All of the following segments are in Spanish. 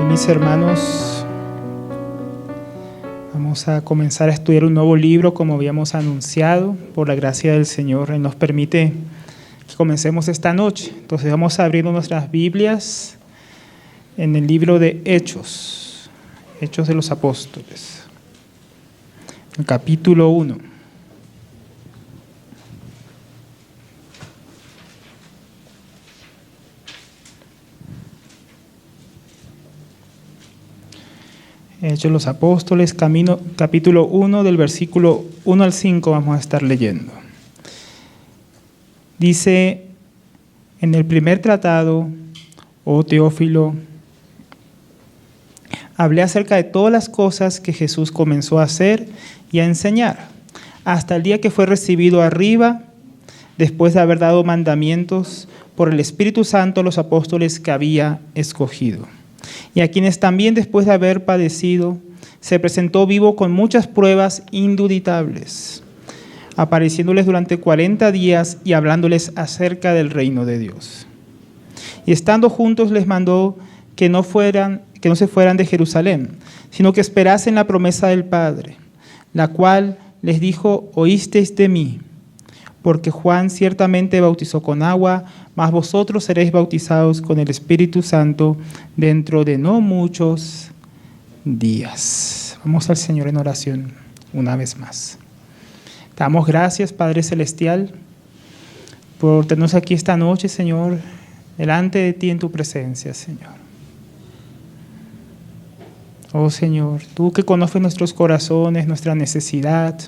Mis hermanos, vamos a comenzar a estudiar un nuevo libro como habíamos anunciado. Por la gracia del Señor, Él nos permite que comencemos esta noche. Entonces vamos a abrir nuestras Biblias en el libro de Hechos, Hechos de los Apóstoles, el capítulo 1. Hechos de los Apóstoles, capítulo 1, del versículo 1 al 5 vamos a estar leyendo. Dice: en el primer tratado, oh Teófilo, hablé acerca de todas las cosas que Jesús comenzó a hacer y a enseñar, hasta el día que fue recibido arriba, después de haber dado mandamientos por el Espíritu Santo a los apóstoles que había escogido. Y a quienes también, después de haber padecido, se presentó vivo con muchas pruebas indubitables, apareciéndoles durante 40 días y hablándoles acerca del reino de Dios. Y estando juntos les mandó que no se fueran de Jerusalén, sino que esperasen la promesa del Padre, la cual les dijo: oísteis de mí, porque Juan ciertamente bautizó con agua, mas vosotros seréis bautizados con el Espíritu Santo dentro de no muchos días. Vamos al Señor en oración una vez más. Te damos gracias, Padre Celestial, por tenernos aquí esta noche, Señor, delante de ti en tu presencia, Señor. Oh Señor, tú que conoces nuestros corazones, nuestra necesidad,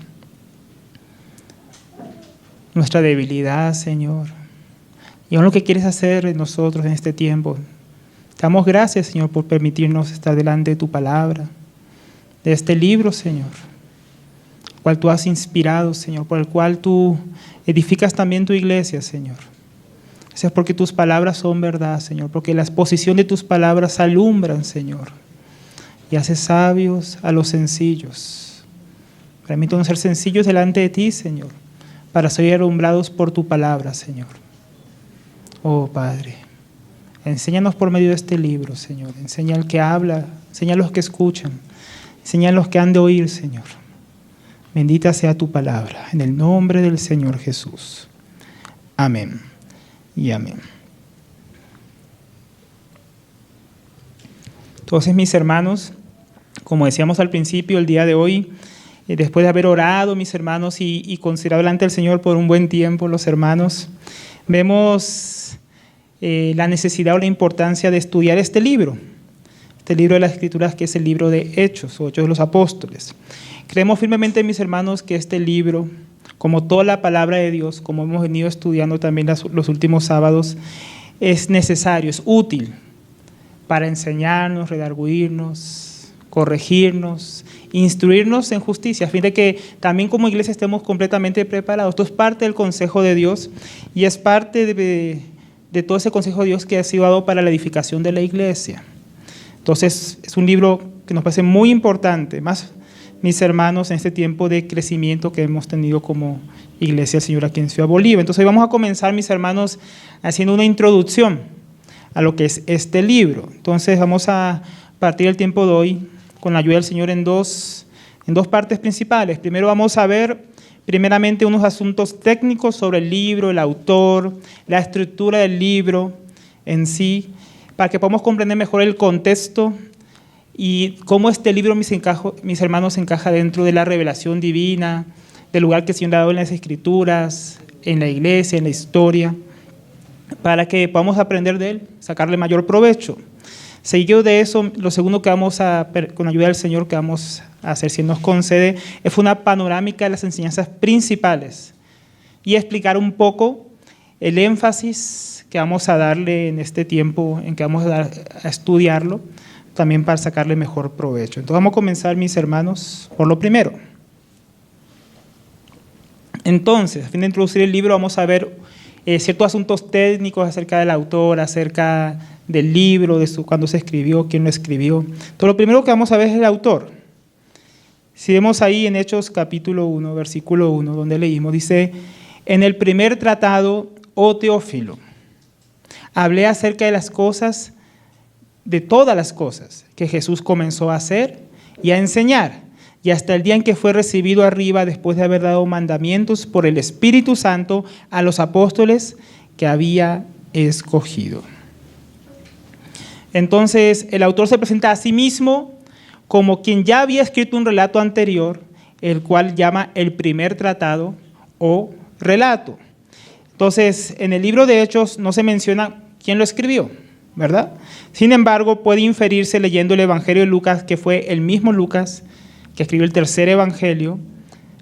nuestra debilidad, Señor, y aún lo que quieres hacer en nosotros en este tiempo. Te damos gracias, Señor, por permitirnos estar delante de tu palabra, de este libro, Señor, el cual tú has inspirado, Señor, por el cual tú edificas también tu iglesia, Señor. Gracias porque tus palabras son verdad, Señor, porque la exposición de tus palabras alumbran, Señor, y hace sabios a los sencillos. Permítanos ser sencillos delante de ti, Señor, para ser alumbrados por tu palabra, Señor. Oh Padre, enséñanos por medio de este libro, Señor. Enseña al que habla, enseña a los que escuchan, enseña a los que han de oír, Señor. Bendita sea tu palabra, en el nombre del Señor Jesús. Amén y amén. Entonces, mis hermanos, como decíamos al principio, el día de hoy, después de haber orado, mis hermanos, y considerado delante del Señor por un buen tiempo, los hermanos, vemos la necesidad o la importancia de estudiar este libro de las Escrituras, que es el libro de Hechos, o Hechos de los Apóstoles. Creemos firmemente, mis hermanos, que este libro, como toda la palabra de Dios, como hemos venido estudiando también los últimos sábados, es necesario, es útil para enseñarnos, redarguirnos, corregirnos, instruirnos en justicia, a fin de que también como iglesia estemos completamente preparados. Esto es parte del consejo de Dios y es parte de todo ese consejo de Dios que ha sido dado para la edificación de la iglesia. Entonces es un libro que nos parece muy importante, más mis hermanos, en este tiempo de crecimiento que hemos tenido como iglesia del Señor aquí en Ciudad Bolívar. Entonces hoy vamos a comenzar, mis hermanos, haciendo una introducción a lo que es este libro. Entonces vamos a partir el tiempo de hoy con la ayuda del Señor en dos partes principales. Primero vamos a ver primeramente unos asuntos técnicos sobre el libro, el autor, la estructura del libro en sí, para que podamos comprender mejor el contexto y cómo este libro, mis hermanos, encaja dentro de la revelación divina, del lugar que el Señor ha dado en las Escrituras, en la iglesia, en la historia, para que podamos aprender de él, sacarle mayor provecho. Seguido de eso, lo segundo que vamos con ayuda del Señor, que vamos a hacer, si nos concede, es una panorámica de las enseñanzas principales y explicar un poco el énfasis que vamos a darle en este tiempo en que vamos a estudiarlo, también para sacarle mejor provecho. Entonces vamos a comenzar, mis hermanos, por lo primero. Entonces, a fin de introducir el libro, vamos a ver ciertos asuntos técnicos acerca del autor, acerca del libro, cuándo se escribió, quién lo escribió. Entonces, lo primero que vamos a ver es el autor. Si vemos ahí en Hechos capítulo 1, versículo 1, donde leímos, dice: en el primer tratado, oh Teófilo, hablé acerca de las cosas, de todas las cosas que Jesús comenzó a hacer y a enseñar, y hasta el día en que fue recibido arriba después de haber dado mandamientos por el Espíritu Santo a los apóstoles que había escogido. Entonces, el autor se presenta a sí mismo como quien ya había escrito un relato anterior, el cual llama el primer tratado o relato. Entonces, en el libro de Hechos no se menciona quién lo escribió, ¿verdad? Sin embargo, puede inferirse leyendo el Evangelio de Lucas que fue el mismo Lucas que escribió el tercer Evangelio.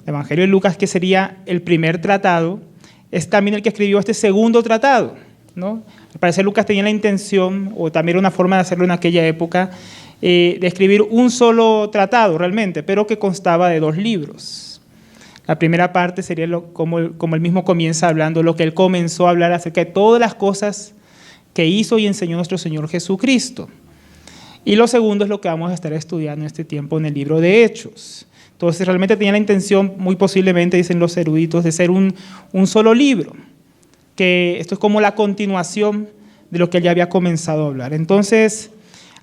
El Evangelio de Lucas, que sería el primer tratado, es también el que escribió este segundo tratado, ¿no? Al parecer Lucas tenía la intención, o también era una forma de hacerlo en aquella época, de escribir un solo tratado realmente, pero que constaba de 2 libros. La primera parte sería como él mismo comienza hablando, lo que él comenzó a hablar acerca de todas las cosas que hizo y enseñó nuestro Señor Jesucristo. Y lo segundo es lo que vamos a estar estudiando en este tiempo en el libro de Hechos. Entonces realmente tenía la intención, muy posiblemente, dicen los eruditos, de ser un solo libro, que esto es como la continuación de lo que él ya había comenzado a hablar. Entonces,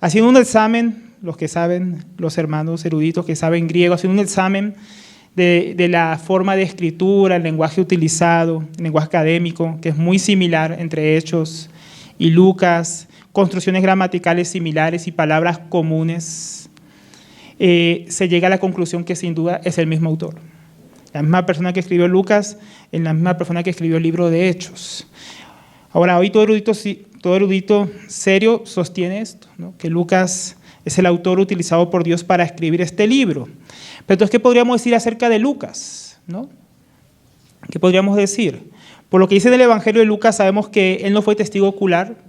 haciendo un examen, los que saben, los hermanos eruditos que saben griego, haciendo un examen de la forma de escritura, el lenguaje utilizado, el lenguaje académico, que es muy similar entre Hechos y Lucas, construcciones gramaticales similares y palabras comunes, se llega a la conclusión que sin duda es el mismo autor. La misma persona que escribió Lucas es la misma persona que escribió el libro de Hechos. Ahora, hoy todo erudito serio sostiene esto, ¿no? Que Lucas es el autor utilizado por Dios para escribir este libro. Pero entonces, ¿qué podríamos decir acerca de Lucas, ¿no? ¿Qué podríamos decir? Por lo que dice en el Evangelio de Lucas, sabemos que él no fue testigo ocular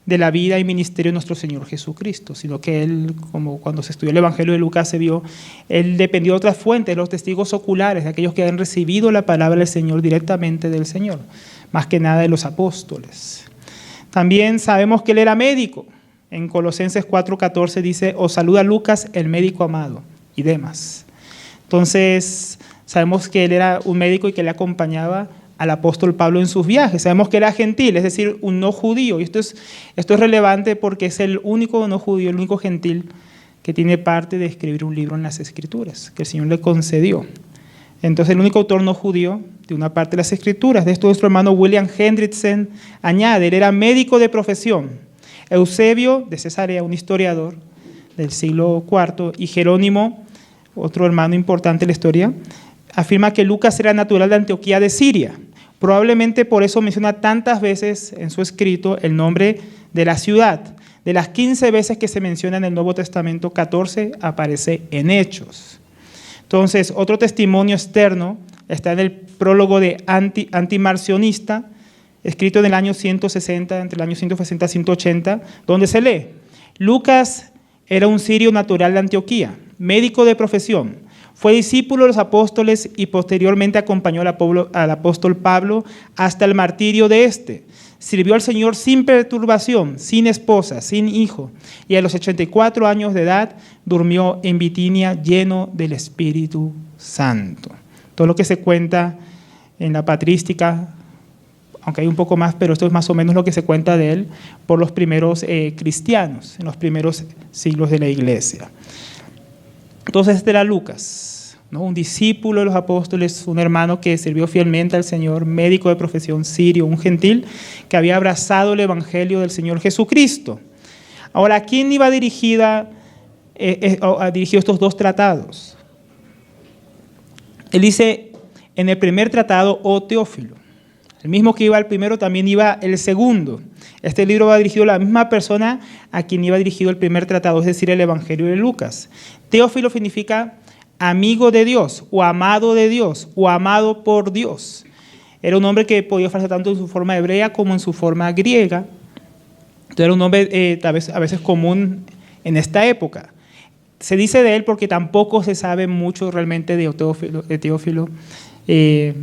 de la vida y ministerio de nuestro Señor Jesucristo, sino que él, como cuando se estudió el Evangelio de Lucas se vio, él dependió de otras fuentes, los testigos oculares, de aquellos que han recibido la palabra del Señor directamente del Señor, más que nada de los apóstoles. También sabemos que él era médico. En Colosenses 4:14 dice, os saluda Lucas, el médico amado, y demás. Entonces, sabemos que él era un médico y que le acompañaba al apóstol Pablo en sus viajes. Sabemos que era gentil, es decir, un no judío. Y esto es relevante porque es el único no judío, el único gentil que tiene parte de escribir un libro en las Escrituras, que el Señor le concedió. Entonces, el único autor no judío de una parte de las Escrituras. De esto nuestro hermano William Hendrickson añade, él era médico de profesión. Eusebio de Cesarea, un historiador del siglo IV, y Jerónimo, otro hermano importante en la historia, afirma que Lucas era natural de Antioquía de Siria. Probablemente por eso menciona tantas veces en su escrito el nombre de la ciudad. De las 15 veces que se menciona en el Nuevo Testamento, 14 aparece en Hechos. Entonces, otro testimonio externo está en el prólogo de Antimarcionista, escrito en el año 160, entre el año 160 y 180, donde se lee, Lucas era un sirio natural de Antioquía, médico de profesión, fue discípulo de los apóstoles y posteriormente acompañó al apóstol Pablo hasta el martirio de éste. Sirvió al Señor sin perturbación, sin esposa, sin hijo, y a los 84 años de edad durmió en Bitinia lleno del Espíritu Santo. Todo lo que se cuenta en la patrística, aunque hay un poco más, pero esto es más o menos lo que se cuenta de él por los primeros cristianos, en los primeros siglos de la iglesia. Entonces este era Lucas, ¿no? Un discípulo de los apóstoles, un hermano que sirvió fielmente al Señor, médico de profesión sirio, un gentil que había abrazado el evangelio del Señor Jesucristo. Ahora, ¿a quién iba dirigido estos 2 tratados? Él dice en el primer tratado, oh Teófilo. El mismo que iba al primero también iba el segundo. Este libro va dirigido a la misma persona a quien iba dirigido el primer tratado, es decir, el Evangelio de Lucas. Teófilo significa amigo de Dios, o amado de Dios, o amado por Dios. Era un nombre que podía usarse tanto en su forma hebrea como en su forma griega. Entonces era un nombre a veces común en esta época. Se dice de él porque tampoco se sabe mucho realmente de Teófilo.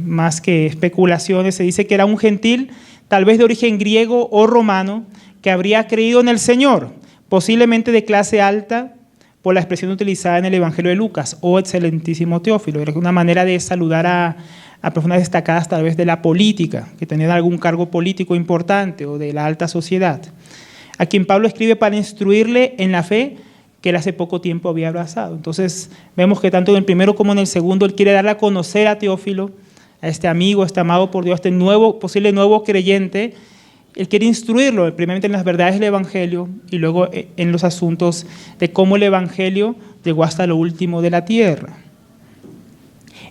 Más que especulaciones, se dice que era un gentil, tal vez de origen griego o romano, que habría creído en el Señor, posiblemente de clase alta, por la expresión utilizada en el Evangelio de Lucas, oh excelentísimo Teófilo. Era una manera de saludar a personas destacadas tal vez de la política, que tenían algún cargo político importante o de la alta sociedad. a quien Pablo escribe para instruirle en la fe que él hace poco tiempo había abrazado. Entonces vemos que tanto en el primero como en el segundo él quiere darle a conocer a Teófilo, a este amigo, a este amado por Dios, a este posible nuevo creyente. Él quiere instruirlo, primeramente en las verdades del Evangelio y luego en los asuntos de cómo el Evangelio llegó hasta lo último de la tierra.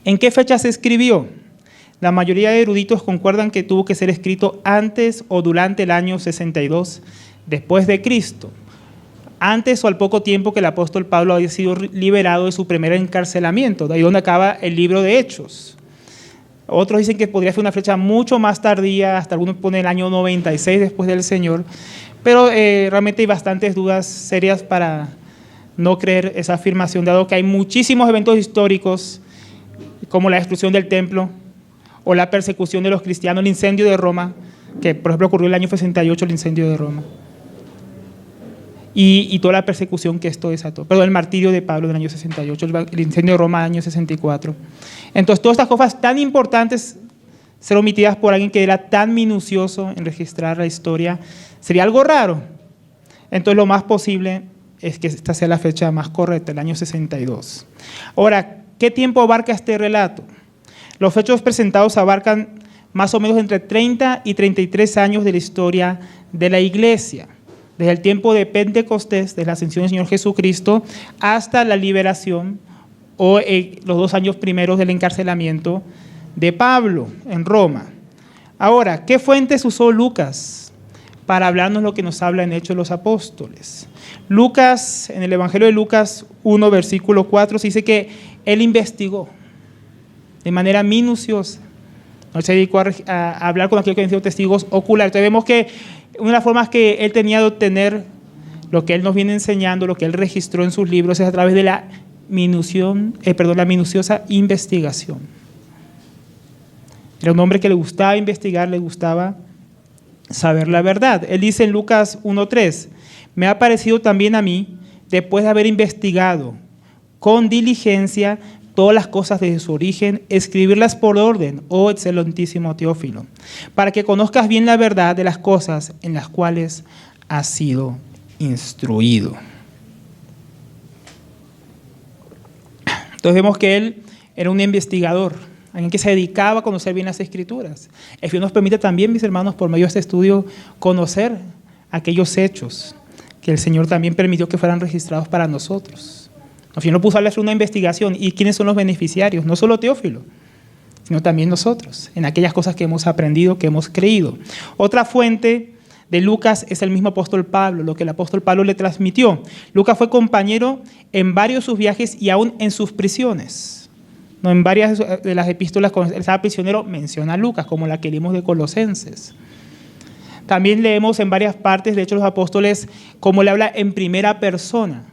¿En qué fecha se escribió? La mayoría de eruditos concuerdan que tuvo que ser escrito antes o durante el año 62 después de Cristo, antes o al poco tiempo que el apóstol Pablo había sido liberado de su primer encarcelamiento, de ahí donde acaba el libro de Hechos. Otros dicen que podría ser una fecha mucho más tardía, hasta algunos ponen el año 96 después del Señor, pero realmente hay bastantes dudas serias para no creer esa afirmación, dado que hay muchísimos eventos históricos, como la destrucción del templo, o la persecución de los cristianos, el incendio de Roma, que por ejemplo ocurrió en el año 68, el incendio de Roma, y toda la persecución que esto desató, perdón, el martirio de Pablo en el año 68, el incendio de Roma en el año 64. Entonces todas estas cosas tan importantes ser omitidas por alguien que era tan minucioso en registrar la historia, sería algo raro. Entonces lo más posible es que esta sea la fecha más correcta, el año 62. Ahora, ¿qué tiempo abarca este relato? Los hechos presentados abarcan más o menos entre 30 y 33 años de la historia de la iglesia, desde el tiempo de Pentecostés, desde la ascensión del Señor Jesucristo, hasta la liberación o los 2 años primeros del encarcelamiento de Pablo en Roma. Ahora, ¿qué fuentes usó Lucas para hablarnos lo que nos habla en Hechos de los Apóstoles? Lucas, en el Evangelio de Lucas 1, versículo 4, se dice que él investigó de manera minuciosa. No se dedicó a hablar con aquellos que habían sido testigos oculares. Entonces vemos que una de las formas que él tenía de obtener lo que él nos viene enseñando, lo que él registró en sus libros, es a través de la minuciosa investigación. Era un hombre que le gustaba investigar, le gustaba saber la verdad. Él dice en Lucas 1:3, me ha parecido también a mí, después de haber investigado con diligencia todas las cosas desde su origen, escribirlas por orden, oh excelentísimo Teófilo, para que conozcas bien la verdad de las cosas en las cuales has sido instruido. Entonces vemos que él era un investigador, alguien que se dedicaba a conocer bien las Escrituras. El Señor nos permite también, mis hermanos, por medio de este estudio, conocer aquellos hechos que el Señor también permitió que fueran registrados para nosotros. El Señor puso a hacer una investigación. ¿Y quiénes son los beneficiarios? No solo Teófilo, sino también nosotros, en aquellas cosas que hemos aprendido, que hemos creído. Otra fuente de Lucas es el mismo apóstol Pablo, lo que el apóstol Pablo le transmitió. Lucas fue compañero en varios de sus viajes y aún en sus prisiones. No, en varias de las epístolas, cuando él estaba prisionero, menciona a Lucas, como la que leímos de Colosenses. También leemos en varias partes, de hecho, los apóstoles, cómo le habla en primera persona.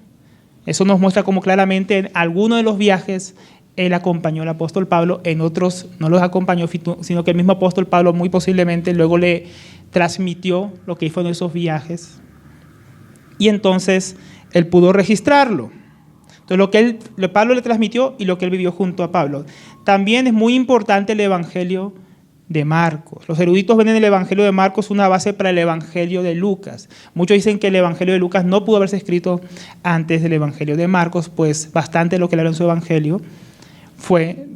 Eso nos muestra cómo claramente en algunos de los viajes él acompañó al apóstol Pablo, en otros no los acompañó, sino que el mismo apóstol Pablo muy posiblemente luego le transmitió lo que hizo en esos viajes. Y entonces él pudo registrarlo. Entonces lo que Pablo le transmitió y lo que él vivió junto a Pablo. También es muy importante el Evangelio de Marcos. Los eruditos ven en el Evangelio de Marcos una base para el Evangelio de Lucas. Muchos dicen que el Evangelio de Lucas no pudo haberse escrito antes del Evangelio de Marcos, pues bastante de lo que le habla en su Evangelio fue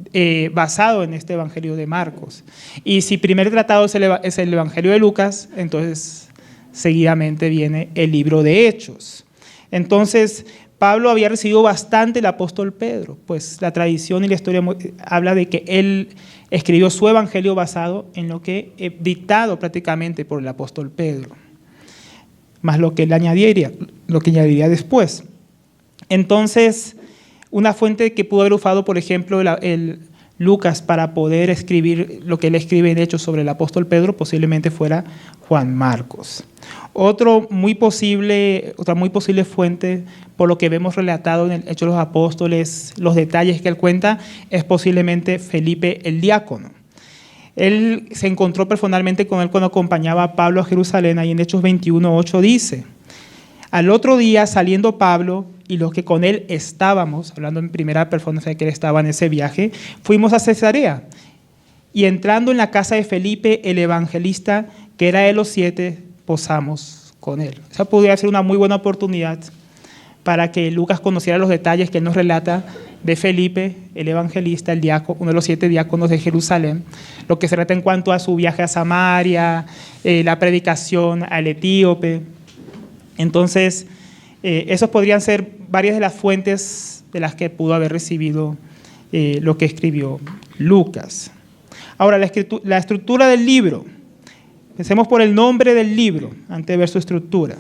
basado en este Evangelio de Marcos. Y si primer tratado es el Evangelio de Lucas, entonces seguidamente viene el libro de Hechos. Entonces Pablo había recibido bastante el apóstol Pedro, pues la tradición y la historia habla de que él escribió su evangelio basado en lo que dictado prácticamente por el apóstol Pedro, más lo que él añadiría después. Entonces, una fuente que pudo haber usado, por ejemplo, el Lucas para poder escribir lo que él escribe en Hechos sobre el apóstol Pedro, posiblemente fuera Juan Marcos. Otra muy posible fuente, por lo que vemos relatado en el Hechos de los Apóstoles, los detalles que él cuenta, es posiblemente Felipe el diácono. Él se encontró personalmente con él cuando acompañaba a Pablo a Jerusalén, ahí en Hechos 21:8 dice, al otro día saliendo Pablo y los que con él estábamos, hablando en primera persona de que él estaba en ese viaje, fuimos a Cesarea y entrando en la casa de Felipe el evangelista, que era de los 7, posamos con él. Esa podría ser una muy buena oportunidad para que Lucas conociera los detalles que él nos relata de Felipe, el evangelista, el diácono, uno de los 7 diáconos de Jerusalén, lo que se trata en cuanto a su viaje a Samaria, la predicación al etíope. Entonces, esos podrían ser varias de las fuentes de las que pudo haber recibido lo que escribió Lucas. Ahora, la estructura del libro. Pensemos por el nombre del libro, antes de ver su estructura.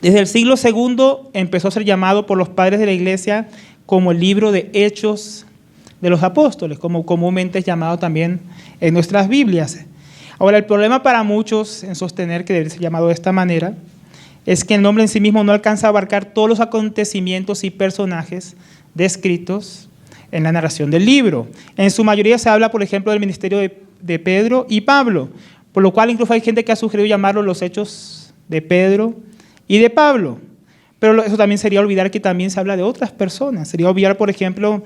Desde el siglo II empezó a ser llamado por los padres de la Iglesia como el libro de Hechos de los Apóstoles, como comúnmente es llamado también en nuestras Biblias. Ahora, el problema para muchos en sostener que debe ser llamado de esta manera es que el nombre en sí mismo no alcanza a abarcar todos los acontecimientos y personajes descritos en la narración del libro. En su mayoría se habla, por ejemplo, del ministerio de Pedro y Pablo, por lo cual incluso hay gente que ha sugerido llamarlo los Hechos de Pedro y de Pablo. Pero eso también sería olvidar que también se habla de otras personas. Sería obviar, por ejemplo,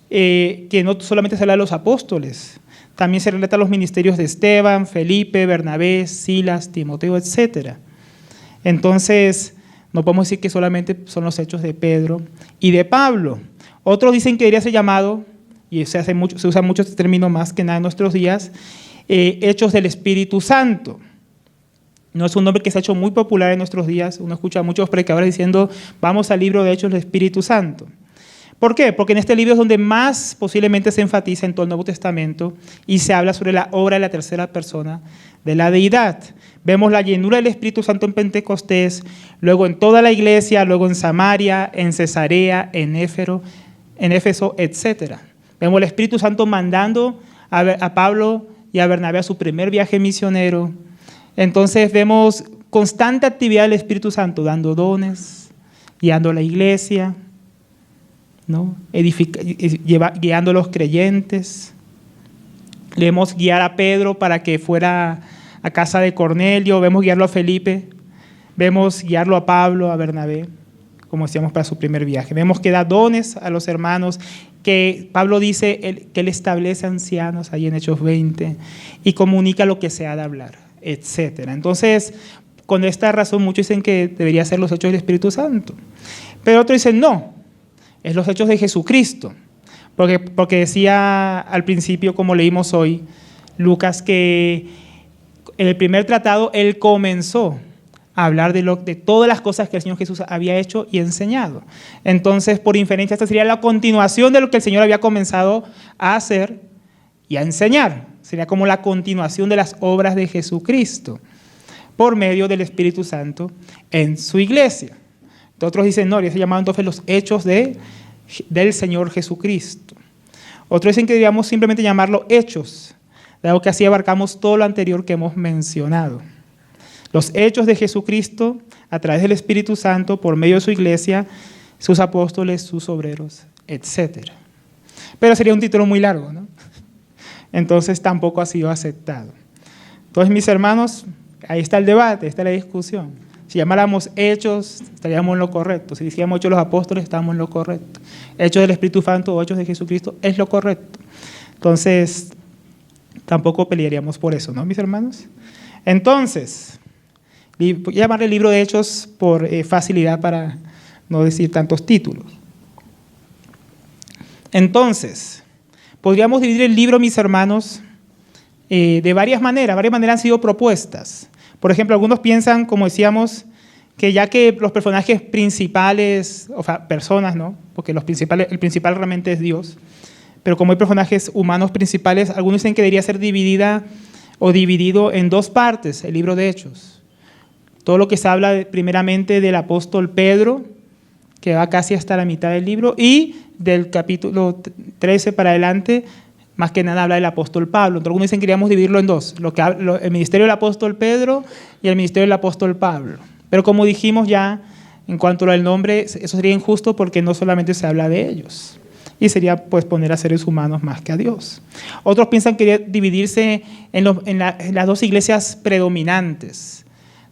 que no solamente se habla de los apóstoles, también se relata los ministerios de Esteban, Felipe, Bernabé, Silas, Timoteo, etc. Entonces, no podemos decir que solamente son los hechos de Pedro y de Pablo. Otros dicen que debería ser llamado, y se usa mucho este término más que nada en nuestros días, hechos del Espíritu Santo. No es un nombre que se ha hecho muy popular en nuestros días. Uno escucha a muchos predicadores diciendo, vamos al libro de Hechos del Espíritu Santo. ¿Por qué? Porque en este libro es donde más posiblemente se enfatiza en todo el Nuevo Testamento y se habla sobre la obra de la tercera persona de la deidad. Vemos la llenura del Espíritu Santo en Pentecostés, luego en toda la iglesia, luego en Samaria, en Cesarea, en Éfeso, etc. Vemos el Espíritu Santo mandando a Pablo y a Bernabé a su primer viaje misionero. Entonces vemos constante actividad del Espíritu Santo, dando dones, guiando a la iglesia, ¿no? Guiando a los creyentes. Le vemos guiar a Pedro para que fuera a casa de Cornelio, vemos guiarlo a Felipe, vemos guiarlo a Pablo, a Bernabé, como decíamos, para su primer viaje. Vemos que da dones a los hermanos, que Pablo dice que él establece ancianos ahí en Hechos 20 y comunica lo que se ha de hablar, etc. Entonces, con esta razón muchos dicen que debería ser los hechos del Espíritu Santo, pero otros dicen no, es los hechos de Jesucristo, porque decía al principio, como leímos hoy, Lucas, que en el primer tratado él comenzó a hablar de todas las cosas que el Señor Jesús había hecho y enseñado. Entonces, por inferencia, esta sería la continuación de lo que el Señor había comenzado a hacer y a enseñar. Sería como la continuación de las obras de Jesucristo por medio del Espíritu Santo en su iglesia. Otros dicen, no, se llamaban entonces los hechos del Señor Jesucristo. Otros dicen que deberíamos simplemente llamarlo hechos, dado que así abarcamos todo lo anterior que hemos mencionado. Los hechos de Jesucristo a través del Espíritu Santo, por medio de su iglesia, sus apóstoles, sus obreros, etc. Pero sería un título muy largo, ¿no? Entonces tampoco ha sido aceptado. Entonces, mis hermanos, ahí está el debate, está la discusión. Si llamáramos hechos, estaríamos en lo correcto. Si decíamos hechos de los apóstoles, estamos en lo correcto. Hechos del Espíritu Santo o hechos de Jesucristo es lo correcto. Entonces, tampoco pelearíamos por eso, ¿no, mis hermanos? Entonces, voy a llamarle libro de Hechos por facilidad para no decir tantos títulos. Entonces, podríamos dividir el libro, mis hermanos, de varias maneras. Varias maneras han sido propuestas. Por ejemplo, algunos piensan, como decíamos, que ya que los personajes principales, o sea, personas, ¿no? Porque el principal realmente es Dios, pero como hay personajes humanos principales, algunos dicen que debería ser dividido en dos partes, el libro de Hechos. Todo lo que se habla primeramente del apóstol Pedro, que va casi hasta la mitad del libro, y del capítulo 13 para adelante, más que nada habla del apóstol Pablo. Entonces, algunos dicen que queríamos dividirlo en dos, el ministerio del apóstol Pedro y el ministerio del apóstol Pablo. Pero como dijimos ya, en cuanto al nombre, eso sería injusto porque no solamente se habla de ellos. Y sería pues poner a seres humanos más que a Dios. Otros piensan que debería dividirse en las dos iglesias predominantes,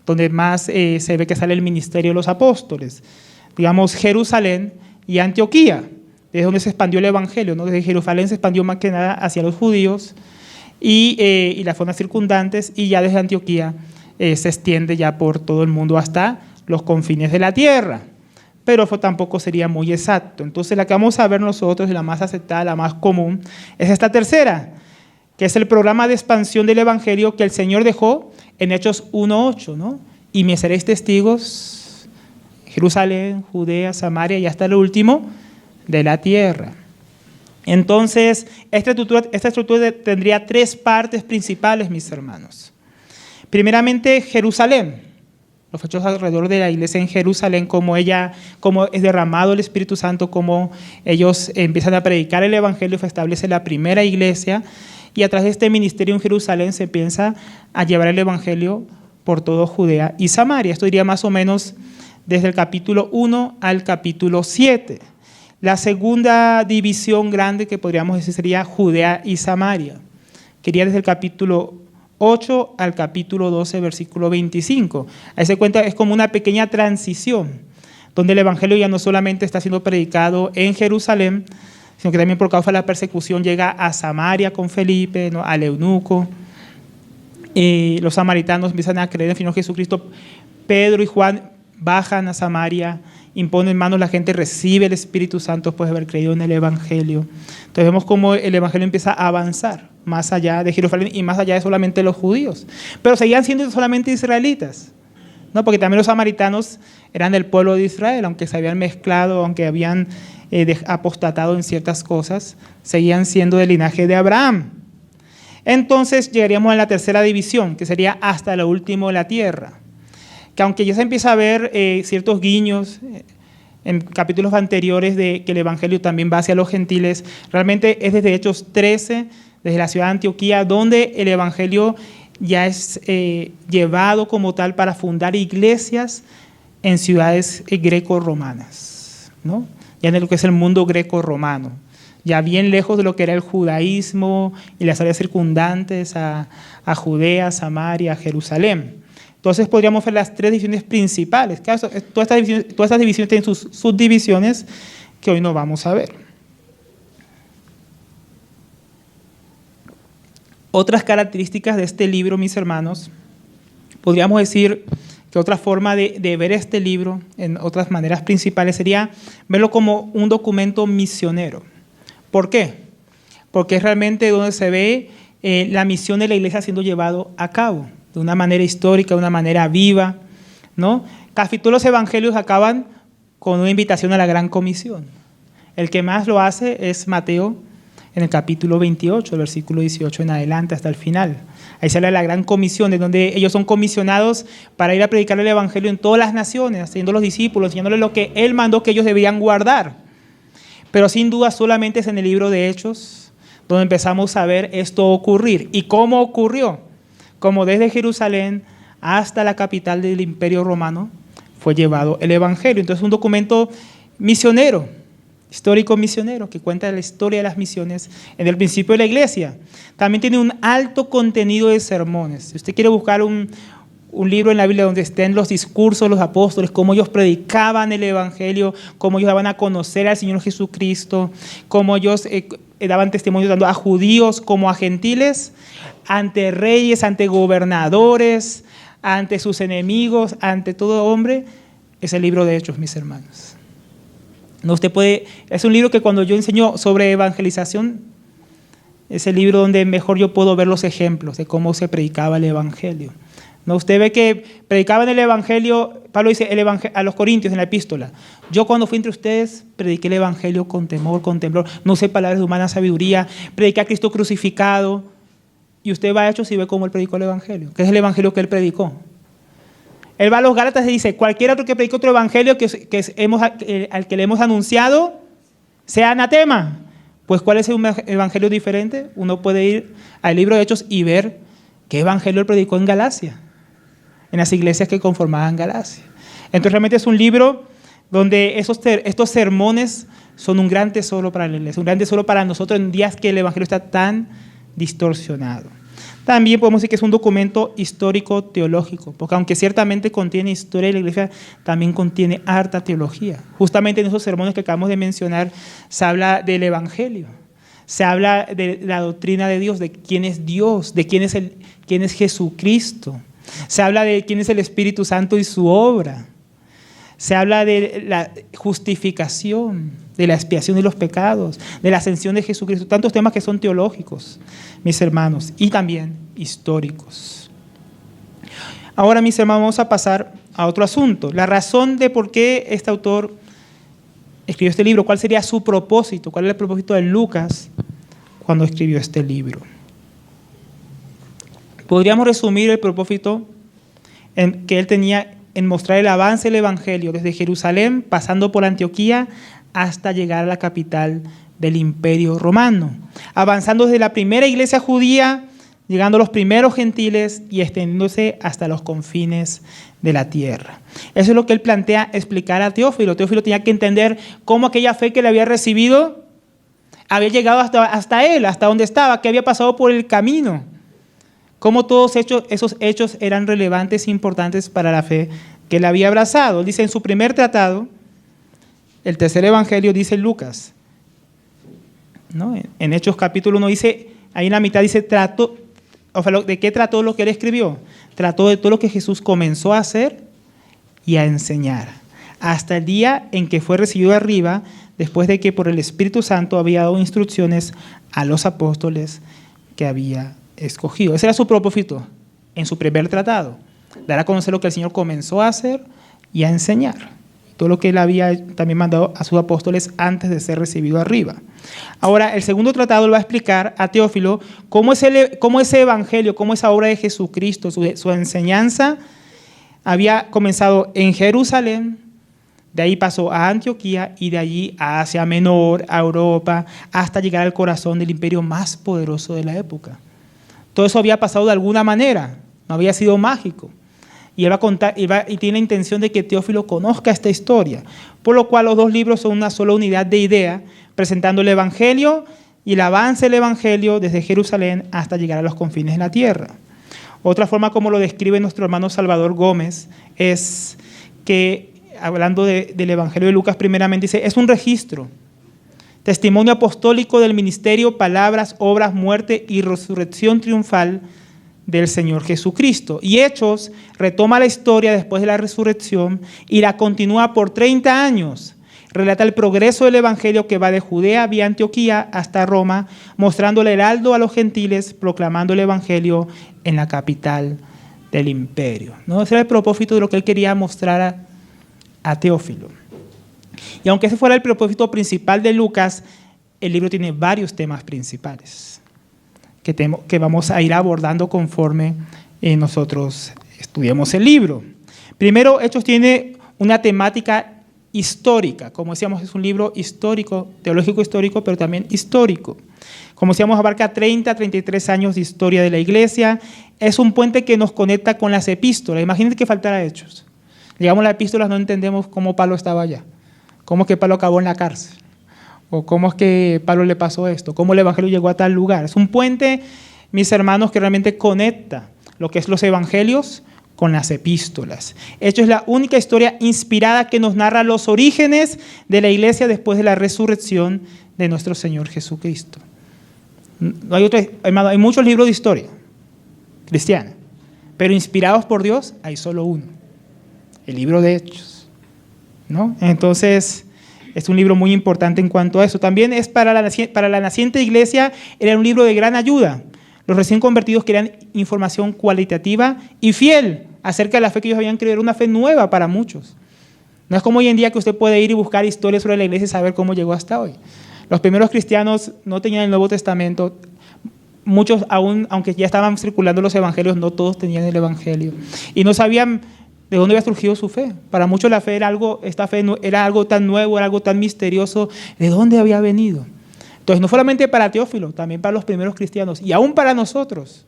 donde más se ve que sale el ministerio de los apóstoles. Digamos, Jerusalén y Antioquía, desde donde se expandió el evangelio, ¿no? Desde Jerusalén se expandió más que nada hacia los judíos y las zonas circundantes, y ya desde Antioquía se extiende ya por todo el mundo hasta los confines de la tierra. Pero eso tampoco sería muy exacto. Entonces la que vamos a ver nosotros, la más aceptada, la más común, es esta tercera, que es el programa de expansión del Evangelio que el Señor dejó en Hechos 1:8, ¿no? Y me seréis testigos, Jerusalén, Judea, Samaria y hasta el último de la tierra. Entonces, esta estructura tendría tres partes principales, mis hermanos. Primeramente, Jerusalén. Los hechos alrededor de la iglesia en Jerusalén, cómo es derramado el Espíritu Santo, cómo ellos empiezan a predicar el Evangelio, se establece la primera iglesia, y a través de este ministerio en Jerusalén se piensa a llevar el Evangelio por todo Judea y Samaria. Esto iría más o menos desde el capítulo 1 al capítulo 7. La segunda división grande que podríamos decir sería Judea y Samaria, que iría desde el capítulo 8 al capítulo 12, versículo 25. Ahí se cuenta, es como una pequeña transición, donde el Evangelio ya no solamente está siendo predicado en Jerusalén, sino que también por causa de la persecución llega a Samaria con Felipe, ¿no? Al eunuco. Los samaritanos empiezan a creer en el Señor Jesucristo. Pedro y Juan bajan a Samaria, imponen manos, la gente recibe el Espíritu Santo después de haber creído en el Evangelio. Entonces vemos cómo el Evangelio empieza a avanzar más allá de Jerusalén y más allá de solamente los judíos. Pero seguían siendo solamente israelitas, ¿no? Porque también los samaritanos eran del pueblo de Israel, aunque se habían mezclado, aunque habían apostatado en ciertas cosas, seguían siendo del linaje de Abraham. Entonces llegaríamos a la tercera división, que sería hasta lo último de la tierra, que aunque ya se empieza a ver ciertos guiños en capítulos anteriores de que el Evangelio también va hacia los gentiles, realmente es desde Hechos 13, desde la ciudad de Antioquía, donde el Evangelio ya es llevado como tal para fundar iglesias en ciudades greco-romanas, ¿no? Ya en lo que es el mundo greco-romano, ya bien lejos de lo que era el judaísmo y las áreas circundantes a Judea, Samaria, Jerusalén. Entonces podríamos ver las tres divisiones principales. Todas estas divisiones tienen sus subdivisiones que hoy no vamos a ver. Otras características de este libro, mis hermanos, podríamos decir que otra forma de ver este libro, en otras maneras principales, sería verlo como un documento misionero. ¿Por qué? Porque es realmente donde se ve la misión de la iglesia siendo llevado a cabo, de una manera histórica, de una manera viva, ¿no? Casi todos los evangelios acaban con una invitación a la gran comisión. El que más lo hace es Mateo, en el capítulo 28, el versículo 18 en adelante hasta el final. Ahí sale la gran comisión, de donde ellos son comisionados para ir a predicar el evangelio en todas las naciones, haciendo los discípulos, enseñándoles lo que él mandó que ellos debían guardar. Pero sin duda solamente es en el libro de Hechos donde empezamos a ver esto ocurrir. ¿Y cómo ocurrió? Como desde Jerusalén hasta la capital del Imperio Romano fue llevado el evangelio. Entonces es un documento misionero, histórico misionero, que cuenta la historia de las misiones en el principio de la iglesia. También tiene un alto contenido de sermones. Si usted quiere buscar un libro en la Biblia donde estén los discursos de los apóstoles, cómo ellos predicaban el evangelio, cómo ellos daban a conocer al Señor Jesucristo, cómo ellos daban testimonio tanto a judíos como a gentiles, ante reyes, ante gobernadores, ante sus enemigos, ante todo hombre, es el libro de Hechos, mis hermanos. No, es un libro que cuando yo enseño sobre evangelización, es el libro donde mejor yo puedo ver los ejemplos de cómo se predicaba el evangelio. ¿No? Usted ve que predicaban el evangelio, Pablo dice a los corintios en la epístola: yo cuando fui entre ustedes prediqué el evangelio con temor, con temblor, no usé palabras de humana sabiduría, prediqué a Cristo crucificado. Y usted va a Hechos y ve cómo él predicó el evangelio, que es el evangelio que él predicó. Él va a los Gálatas y dice: cualquier otro que predique otro evangelio al que le hemos anunciado, sea anatema. Pues ¿cuál es un evangelio diferente? Uno puede ir al libro de Hechos y ver qué evangelio él predicó en Galacia, en las iglesias que conformaban Galacia. Entonces realmente es un libro donde estos sermones son un gran tesoro para la iglesia, un gran tesoro para nosotros en días que el evangelio está tan distorsionado. También podemos decir que es un documento histórico-teológico, porque aunque ciertamente contiene historia de la iglesia, también contiene harta teología. Justamente en esos sermones que acabamos de mencionar se habla del evangelio, se habla de la doctrina de Dios, de quién es Dios, de quién es Jesucristo, Se habla de quién es el Espíritu Santo y su obra. Se habla de la justificación, de la expiación de los pecados, de la ascensión de Jesucristo. Tantos temas que son teológicos, mis hermanos, y también históricos. Ahora, mis hermanos, vamos a pasar a otro asunto. La razón de por qué este autor escribió este libro, cuál sería su propósito, cuál es el propósito de Lucas cuando escribió este libro. Podríamos resumir el propósito que él tenía en mostrar el avance del Evangelio desde Jerusalén, pasando por Antioquía, hasta llegar a la capital del Imperio Romano, avanzando desde la primera iglesia judía, llegando a los primeros gentiles y extendiéndose hasta los confines de la tierra. Eso es lo que él plantea explicar a Teófilo. Teófilo tenía que entender cómo aquella fe que le había recibido había llegado hasta él, hasta donde estaba, que había pasado por el camino. Cómo todos esos hechos eran relevantes e importantes para la fe que él había abrazado. Él dice en su primer tratado, el tercer evangelio, dice Lucas, ¿no? En Hechos capítulo 1 dice, ahí en la mitad dice, ¿de qué trató lo que él escribió? Trató de todo lo que Jesús comenzó a hacer y a enseñar, hasta el día en que fue recibido arriba, después de que por el Espíritu Santo había dado instrucciones a los apóstoles que había escogido. Ese era su propósito en su primer tratado, dar a conocer lo que el Señor comenzó a hacer y a enseñar, todo lo que él había también mandado a sus apóstoles antes de ser recibido arriba. Ahora, el segundo tratado le va a explicar a Teófilo cómo ese evangelio, cómo esa obra de Jesucristo, su enseñanza había comenzado en Jerusalén, de ahí pasó a Antioquía y de allí a Asia Menor, a Europa, hasta llegar al corazón del imperio más poderoso de la época. Todo eso había pasado de alguna manera, no había sido mágico. Y él va a contar, y tiene la intención de que Teófilo conozca esta historia, por lo cual los dos libros son una sola unidad de idea, presentando el Evangelio y el avance del Evangelio desde Jerusalén hasta llegar a los confines de la tierra. Otra forma como lo describe nuestro hermano Salvador Gómez es que, hablando del Evangelio de Lucas primeramente, dice, es un registro, testimonio apostólico del ministerio, palabras, obras, muerte y resurrección triunfal del Señor Jesucristo. Y Hechos retoma la historia después de la resurrección y la continúa por 30 años. Relata el progreso del Evangelio que va de Judea vía Antioquía hasta Roma, mostrando el heraldo a los gentiles, proclamando el Evangelio en la capital del imperio. ¿No? Ese era el propósito de lo que él quería mostrar a Teófilo. Y aunque ese fuera el propósito principal de Lucas, el libro tiene varios temas principales que vamos a ir abordando conforme nosotros estudiemos el libro. Primero, Hechos tiene una temática histórica. Como decíamos, es un libro histórico, teológico histórico, pero también histórico. Como decíamos, abarca 33 años de historia de la iglesia. Es un puente que nos conecta con las epístolas. Imagínense que faltara Hechos. Llegamos a las epístolas, no entendemos cómo Pablo estaba allá, cómo es que Pablo acabó en la cárcel, o cómo es que Pablo le pasó esto, cómo el evangelio llegó a tal lugar. Es un puente, mis hermanos, que realmente conecta lo que es los evangelios con las epístolas. Hechos es la única historia inspirada que nos narra los orígenes de la iglesia después de la resurrección de nuestro Señor Jesucristo. No hay otro, hermano, hay muchos libros de historia cristiana, pero inspirados por Dios hay solo uno, el libro de Hechos, ¿no? Entonces, es un libro muy importante en cuanto a eso. También es para la naciente iglesia, era un libro de gran ayuda. Los recién convertidos querían información cualitativa y fiel acerca de la fe que ellos habían creído. Era una fe nueva para muchos. No es como hoy en día que usted puede ir y buscar historias sobre la iglesia y saber cómo llegó hasta hoy. Los primeros cristianos no tenían el Nuevo Testamento. Muchos aún, aunque ya estaban circulando los evangelios, no todos tenían el evangelio. Y no sabían de dónde había surgido su fe. Para muchos la fe esta fe era algo tan nuevo, era algo tan misterioso. ¿De dónde había venido? Entonces, no solamente para Teófilo, también para los primeros cristianos y aún para nosotros.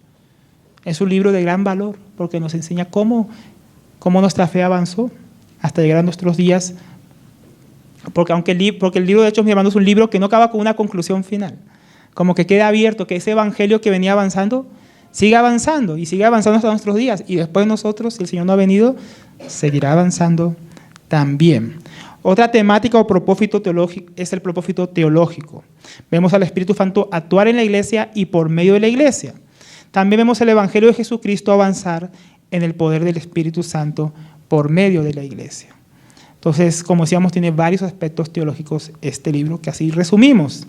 Es un libro de gran valor porque nos enseña cómo nuestra fe avanzó hasta llegar a nuestros días. Porque el libro de Hechos, mi hermano, es un libro que no acaba con una conclusión final. Como que queda abierto, que ese evangelio que venía avanzando sigue avanzando y sigue avanzando hasta nuestros días. Y después nosotros, si el Señor no ha venido, seguirá avanzando también. Otra temática o propósito teológico es el propósito teológico. Vemos al Espíritu Santo actuar en la iglesia y por medio de la iglesia. También vemos el Evangelio de Jesucristo avanzar en el poder del Espíritu Santo por medio de la iglesia. Entonces, como decíamos, tiene varios aspectos teológicos este libro que así resumimos.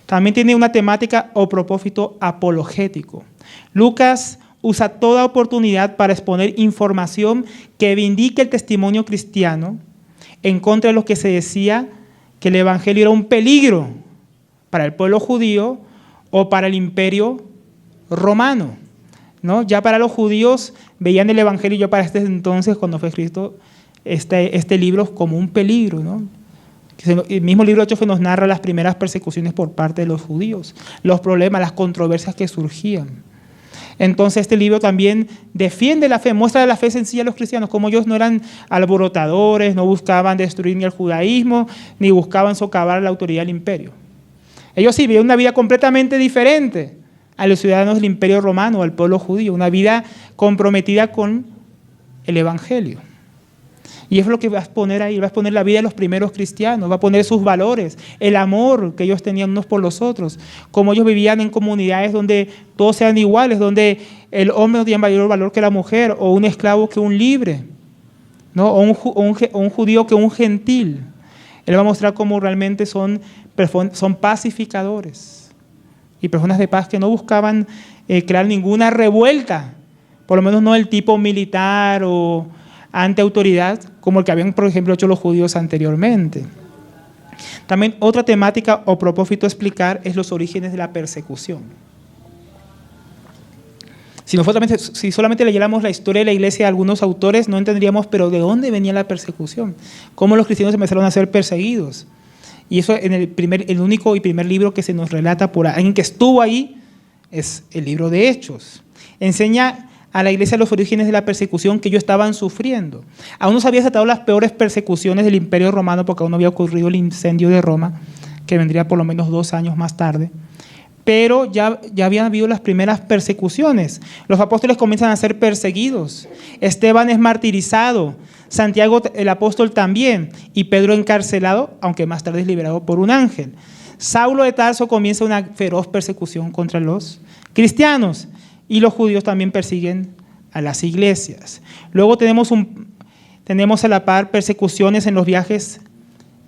También tiene una temática o propósito apologético. Lucas usa toda oportunidad para exponer información que vindique el testimonio cristiano en contra de lo que se decía que el evangelio era un peligro para el pueblo judío o para el imperio romano, ¿no? Ya para los judíos veían el evangelio, ya para este entonces, cuando fue escrito este libro, como un peligro, ¿no? El mismo libro de Hechos nos narra las primeras persecuciones por parte de los judíos, los problemas, las controversias que surgían. Entonces este libro también defiende la fe, muestra la fe sencilla a los cristianos, como ellos no eran alborotadores, no buscaban destruir ni el judaísmo, ni buscaban socavar la autoridad del imperio. Ellos sí vivían una vida completamente diferente a los ciudadanos del imperio romano, al pueblo judío, una vida comprometida con el evangelio. Y es lo que va a exponer ahí, va a exponer la vida de los primeros cristianos, va a poner sus valores, el amor que ellos tenían unos por los otros, cómo ellos vivían en comunidades donde todos eran iguales, donde el hombre no tenía mayor valor que la mujer, o un esclavo que un libre, ¿no? o un judío que un gentil. Él va a mostrar cómo realmente son pacificadores y personas de paz que no buscaban crear ninguna revuelta, por lo menos no del tipo militar o ante autoridad, como el que habían, por ejemplo, hecho los judíos anteriormente. También otra temática o propósito a explicar es los orígenes de la persecución. Si solamente leyéramos la historia de la iglesia de algunos autores, no entenderíamos, pero ¿de dónde venía la persecución? ¿Cómo los cristianos empezaron a ser perseguidos? Y eso en el único y primer libro que se nos relata por alguien que estuvo ahí es el libro de Hechos. Enseña a la iglesia los orígenes de la persecución que ellos estaban sufriendo. Aún no se habían desatado las peores persecuciones del imperio romano, porque aún no había ocurrido el incendio de Roma, que vendría por lo menos 2 años más tarde. Pero ya habían habido las primeras persecuciones. Los apóstoles comienzan a ser perseguidos. Esteban es martirizado. Santiago, el apóstol, también. Y Pedro encarcelado, aunque más tarde es liberado por un ángel. Saulo de Tarso comienza una feroz persecución contra los cristianos. Y los judíos también persiguen a las iglesias. Luego tenemos a la par persecuciones en los viajes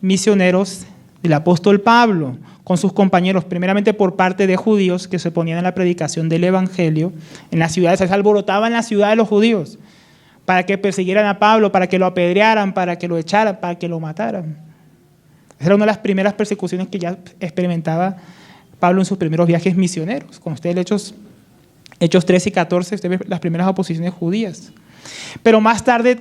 misioneros del apóstol Pablo con sus compañeros, primeramente por parte de judíos que se oponían a la predicación del evangelio en las ciudades. Se alborotaban las ciudades de los judíos para que persiguieran a Pablo, para que lo apedrearan, para que lo echaran, para que lo mataran. Esa era una de las primeras persecuciones que ya experimentaba Pablo en sus primeros viajes misioneros. Con ustedes Hechos 13 y 14, usted ve las primeras oposiciones judías. Pero más tarde,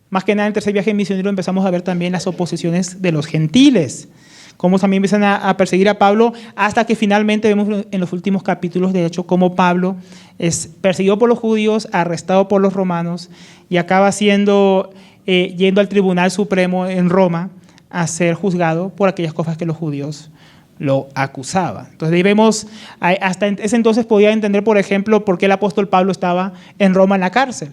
más que nada en el tercer viaje misionero, empezamos a ver también las oposiciones de los gentiles, cómo también empiezan a perseguir a Pablo, hasta que finalmente vemos en los últimos capítulos de Hechos cómo Pablo es perseguido por los judíos, arrestado por los romanos y acaba yendo al Tribunal Supremo en Roma a ser juzgado por aquellas cosas que los judíos lo acusaban. Entonces ahí vemos, hasta ese entonces podía entender, por ejemplo, por qué el apóstol Pablo estaba en Roma en la cárcel.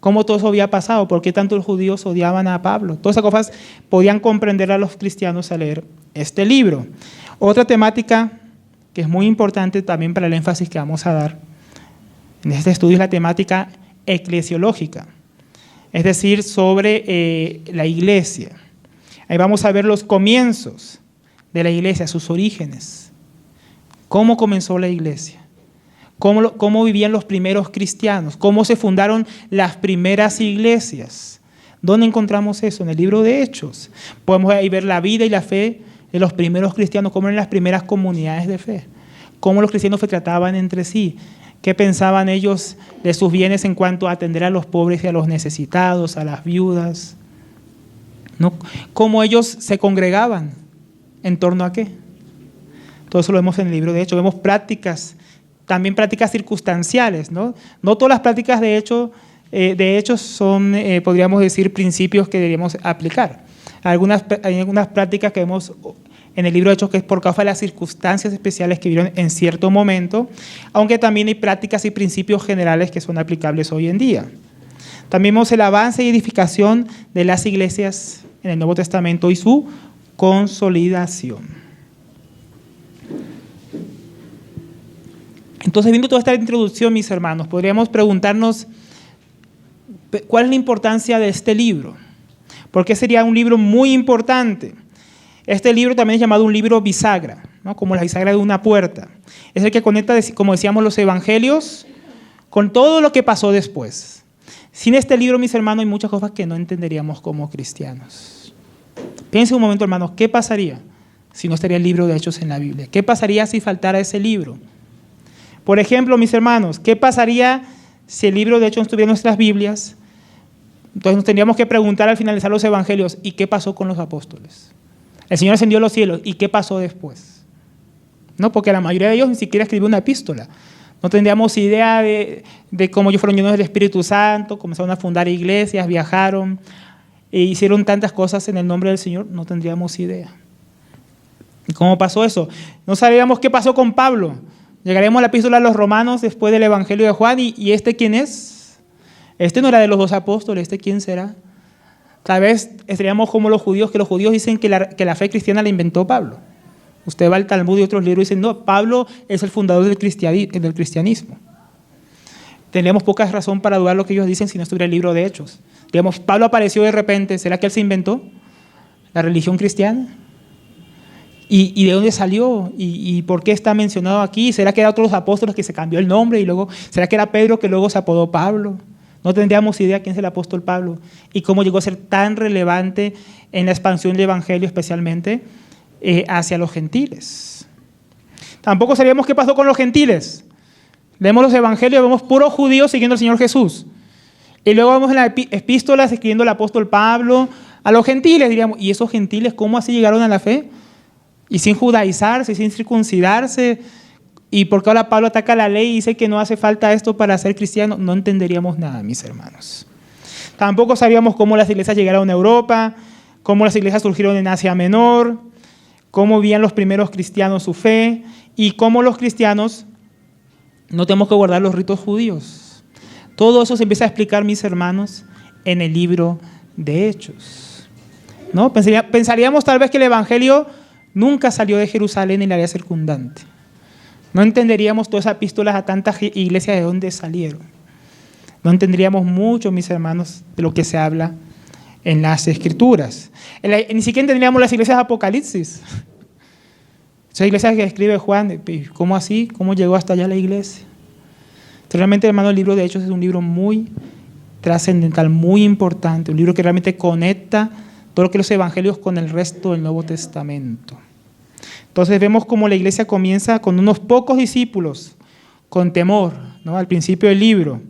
Cómo todo eso había pasado, por qué tanto los judíos odiaban a Pablo. Todas esas cosas podían comprender a los cristianos al leer este libro. Otra temática que es muy importante también para el énfasis que vamos a dar en este estudio es la temática eclesiológica, es decir, sobre la iglesia. Ahí vamos a ver los comienzos de la iglesia, sus orígenes, cómo comenzó la iglesia, cómo vivían los primeros cristianos, cómo se fundaron las primeras iglesias. ¿Dónde encontramos eso? En el libro de Hechos. Podemos ahí ver la vida y la fe de los primeros cristianos, cómo eran las primeras comunidades de fe, cómo los cristianos se trataban entre sí, qué pensaban ellos de sus bienes en cuanto a atender a los pobres y a los necesitados, a las viudas, ¿no? Cómo ellos se congregaban. ¿En torno a qué? Todo eso lo vemos en el libro de Hechos. Vemos prácticas, también prácticas circunstanciales, ¿no? No todas las prácticas de hechos son, podríamos decir, principios que deberíamos aplicar. Hay algunas prácticas que vemos en el libro de Hechos que es por causa de las circunstancias especiales que vivieron en cierto momento, aunque también hay prácticas y principios generales que son aplicables hoy en día. También vemos el avance y edificación de las iglesias en el Nuevo Testamento y su consolidación. Entonces, viendo toda esta introducción, mis hermanos, podríamos preguntarnos cuál es la importancia de este libro. ¿Por qué sería un libro muy importante? Este libro también es llamado un libro bisagra, ¿no? Como la bisagra de una puerta. Es el que conecta, como decíamos, los evangelios con todo lo que pasó después. Sin este libro, mis hermanos, hay muchas cosas que no entenderíamos como cristianos. Piensen un momento, hermanos, ¿qué pasaría si no estaría el libro de Hechos en la Biblia? ¿Qué pasaría si faltara ese libro? Por ejemplo, mis hermanos, ¿qué pasaría si el libro de Hechos no estuviera en nuestras Biblias? Entonces nos tendríamos que preguntar al finalizar los evangelios, ¿y qué pasó con los apóstoles? El Señor ascendió a los cielos, ¿y qué pasó después? No, porque la mayoría de ellos ni siquiera escribió una epístola. No tendríamos idea de cómo ellos fueron llenos del Espíritu Santo, comenzaron a fundar iglesias, viajaron, e hicieron tantas cosas en el nombre del Señor, no tendríamos idea. ¿Y cómo pasó eso? No sabíamos qué pasó con Pablo. Llegaremos a la epístola a los Romanos después del Evangelio de Juan, ¿y este quién es? Este no era de los 2 apóstoles, ¿este quién será? Tal vez estaríamos como los judíos, que los judíos dicen que la fe cristiana la inventó Pablo. Usted va al Talmud y otros libros y dicen, no, Pablo es el fundador del cristianismo. Tendríamos poca razón para dudar lo que ellos dicen si no estuviera el libro de Hechos. Digamos, Pablo apareció de repente, ¿será que él se inventó la religión cristiana? ¿Y de dónde salió? ¿Y por qué está mencionado aquí? ¿Será que era otros apóstoles que se cambió el nombre? Y luego, ¿será que era Pedro que luego se apodó Pablo? No tendríamos idea quién es el apóstol Pablo y cómo llegó a ser tan relevante en la expansión del evangelio, especialmente hacia los gentiles. Tampoco sabíamos qué pasó con los gentiles. Leemos los evangelios, vemos puros judíos siguiendo al Señor Jesús. Y luego vemos en las epístolas escribiendo el apóstol Pablo a los gentiles, diríamos, ¿y esos gentiles cómo así llegaron a la fe? Y sin judaizarse, sin circuncidarse. ¿Y por qué ahora Pablo ataca la ley y dice que no hace falta esto para ser cristiano? No entenderíamos nada, mis hermanos. Tampoco sabíamos cómo las iglesias llegaron a Europa, cómo las iglesias surgieron en Asia Menor, cómo vivían los primeros cristianos su fe y cómo los cristianos no tenemos que guardar los ritos judíos. Todo eso se empieza a explicar, mis hermanos, en el libro de Hechos, ¿no? Pensaríamos tal vez que el evangelio nunca salió de Jerusalén y la área circundante. No entenderíamos todas esas epístolas a tantas iglesias de dónde salieron. No entenderíamos mucho, mis hermanos, de lo que se habla en las Escrituras. Ni siquiera entenderíamos las iglesias de Apocalipsis. Esas iglesias que escribe Juan, ¿cómo así? ¿Cómo llegó hasta allá la iglesia? Entonces, realmente, hermano, el libro de Hechos es un libro muy trascendental, muy importante, un libro que realmente conecta todo lo que los evangelios con el resto del Nuevo Testamento. Entonces vemos cómo la iglesia comienza con unos pocos discípulos, con temor, ¿no? Al principio del libro.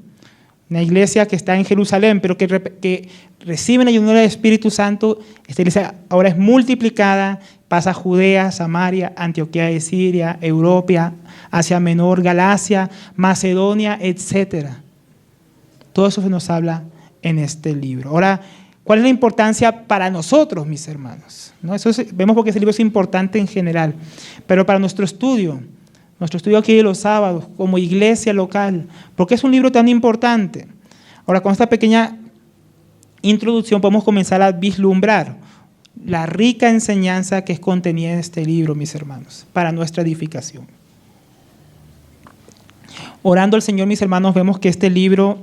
Una iglesia que está en Jerusalén, pero que reciben la llenura del Espíritu Santo. Esta iglesia ahora es multiplicada, pasa a Judea, Samaria, Antioquía de Siria, Europa, Asia Menor, Galacia, Macedonia, etc. Todo eso se nos habla en este libro. Ahora, ¿cuál es la importancia para nosotros, mis hermanos? ¿No? Vemos porque ese libro es importante en general, pero para nuestro estudio aquí de los sábados, como iglesia local, ¿por qué es un libro tan importante? Ahora, con esta pequeña introducción podemos comenzar a vislumbrar la rica enseñanza que es contenida en este libro, mis hermanos, para nuestra edificación. Orando al Señor, mis hermanos, vemos que este libro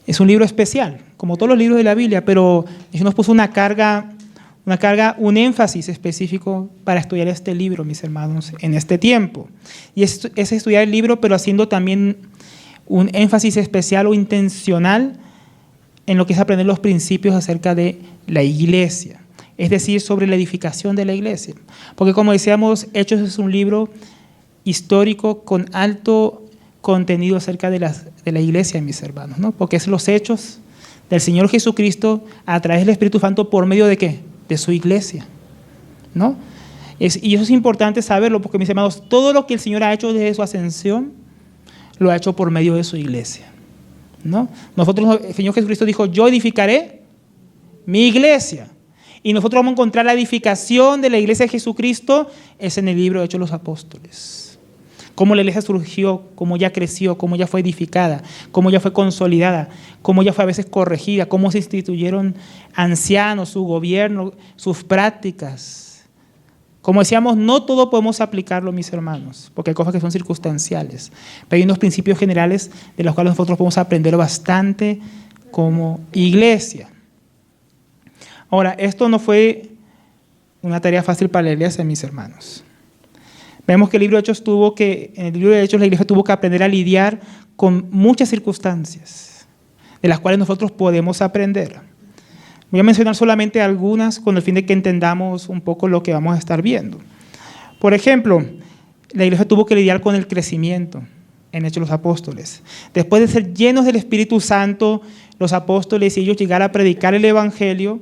es un libro especial, como todos los libros de la Biblia, pero Dios nos puso un énfasis específico para estudiar este libro, mis hermanos, en este tiempo. Y es estudiar el libro, pero haciendo también un énfasis especial o intencional en lo que es aprender los principios acerca de la iglesia, es decir, sobre la edificación de la iglesia. Porque como decíamos, Hechos es un libro histórico con alto contenido acerca de la iglesia, mis hermanos, ¿no? Porque es los hechos del Señor Jesucristo a través del Espíritu Santo por medio de ¿qué? De su iglesia, ¿no? Y eso es importante saberlo porque, mis hermanos, todo lo que el Señor ha hecho desde su ascensión, lo ha hecho por medio de su iglesia, ¿no? El Señor Jesucristo dijo, yo edificaré mi iglesia. Y nosotros vamos a encontrar la edificación de la iglesia de Jesucristo es en el libro de Hechos de los Apóstoles. Cómo la iglesia surgió, cómo ya creció, cómo ya fue edificada, cómo ya fue consolidada, cómo ya fue a veces corregida, cómo se instituyeron ancianos, su gobierno, sus prácticas. Como decíamos, no todo podemos aplicarlo, mis hermanos, porque hay cosas que son circunstanciales. Pero hay unos principios generales de los cuales nosotros podemos aprender bastante como iglesia. Ahora, esto no fue una tarea fácil para la iglesia, mis hermanos. Vemos que en el libro de Hechos la iglesia tuvo que aprender a lidiar con muchas circunstancias, de las cuales nosotros podemos aprender. Voy a mencionar solamente algunas con el fin de que entendamos un poco lo que vamos a estar viendo. Por ejemplo, la iglesia tuvo que lidiar con el crecimiento en Hechos de los Apóstoles. Después de ser llenos del Espíritu Santo, los apóstoles y ellos llegar a predicar el Evangelio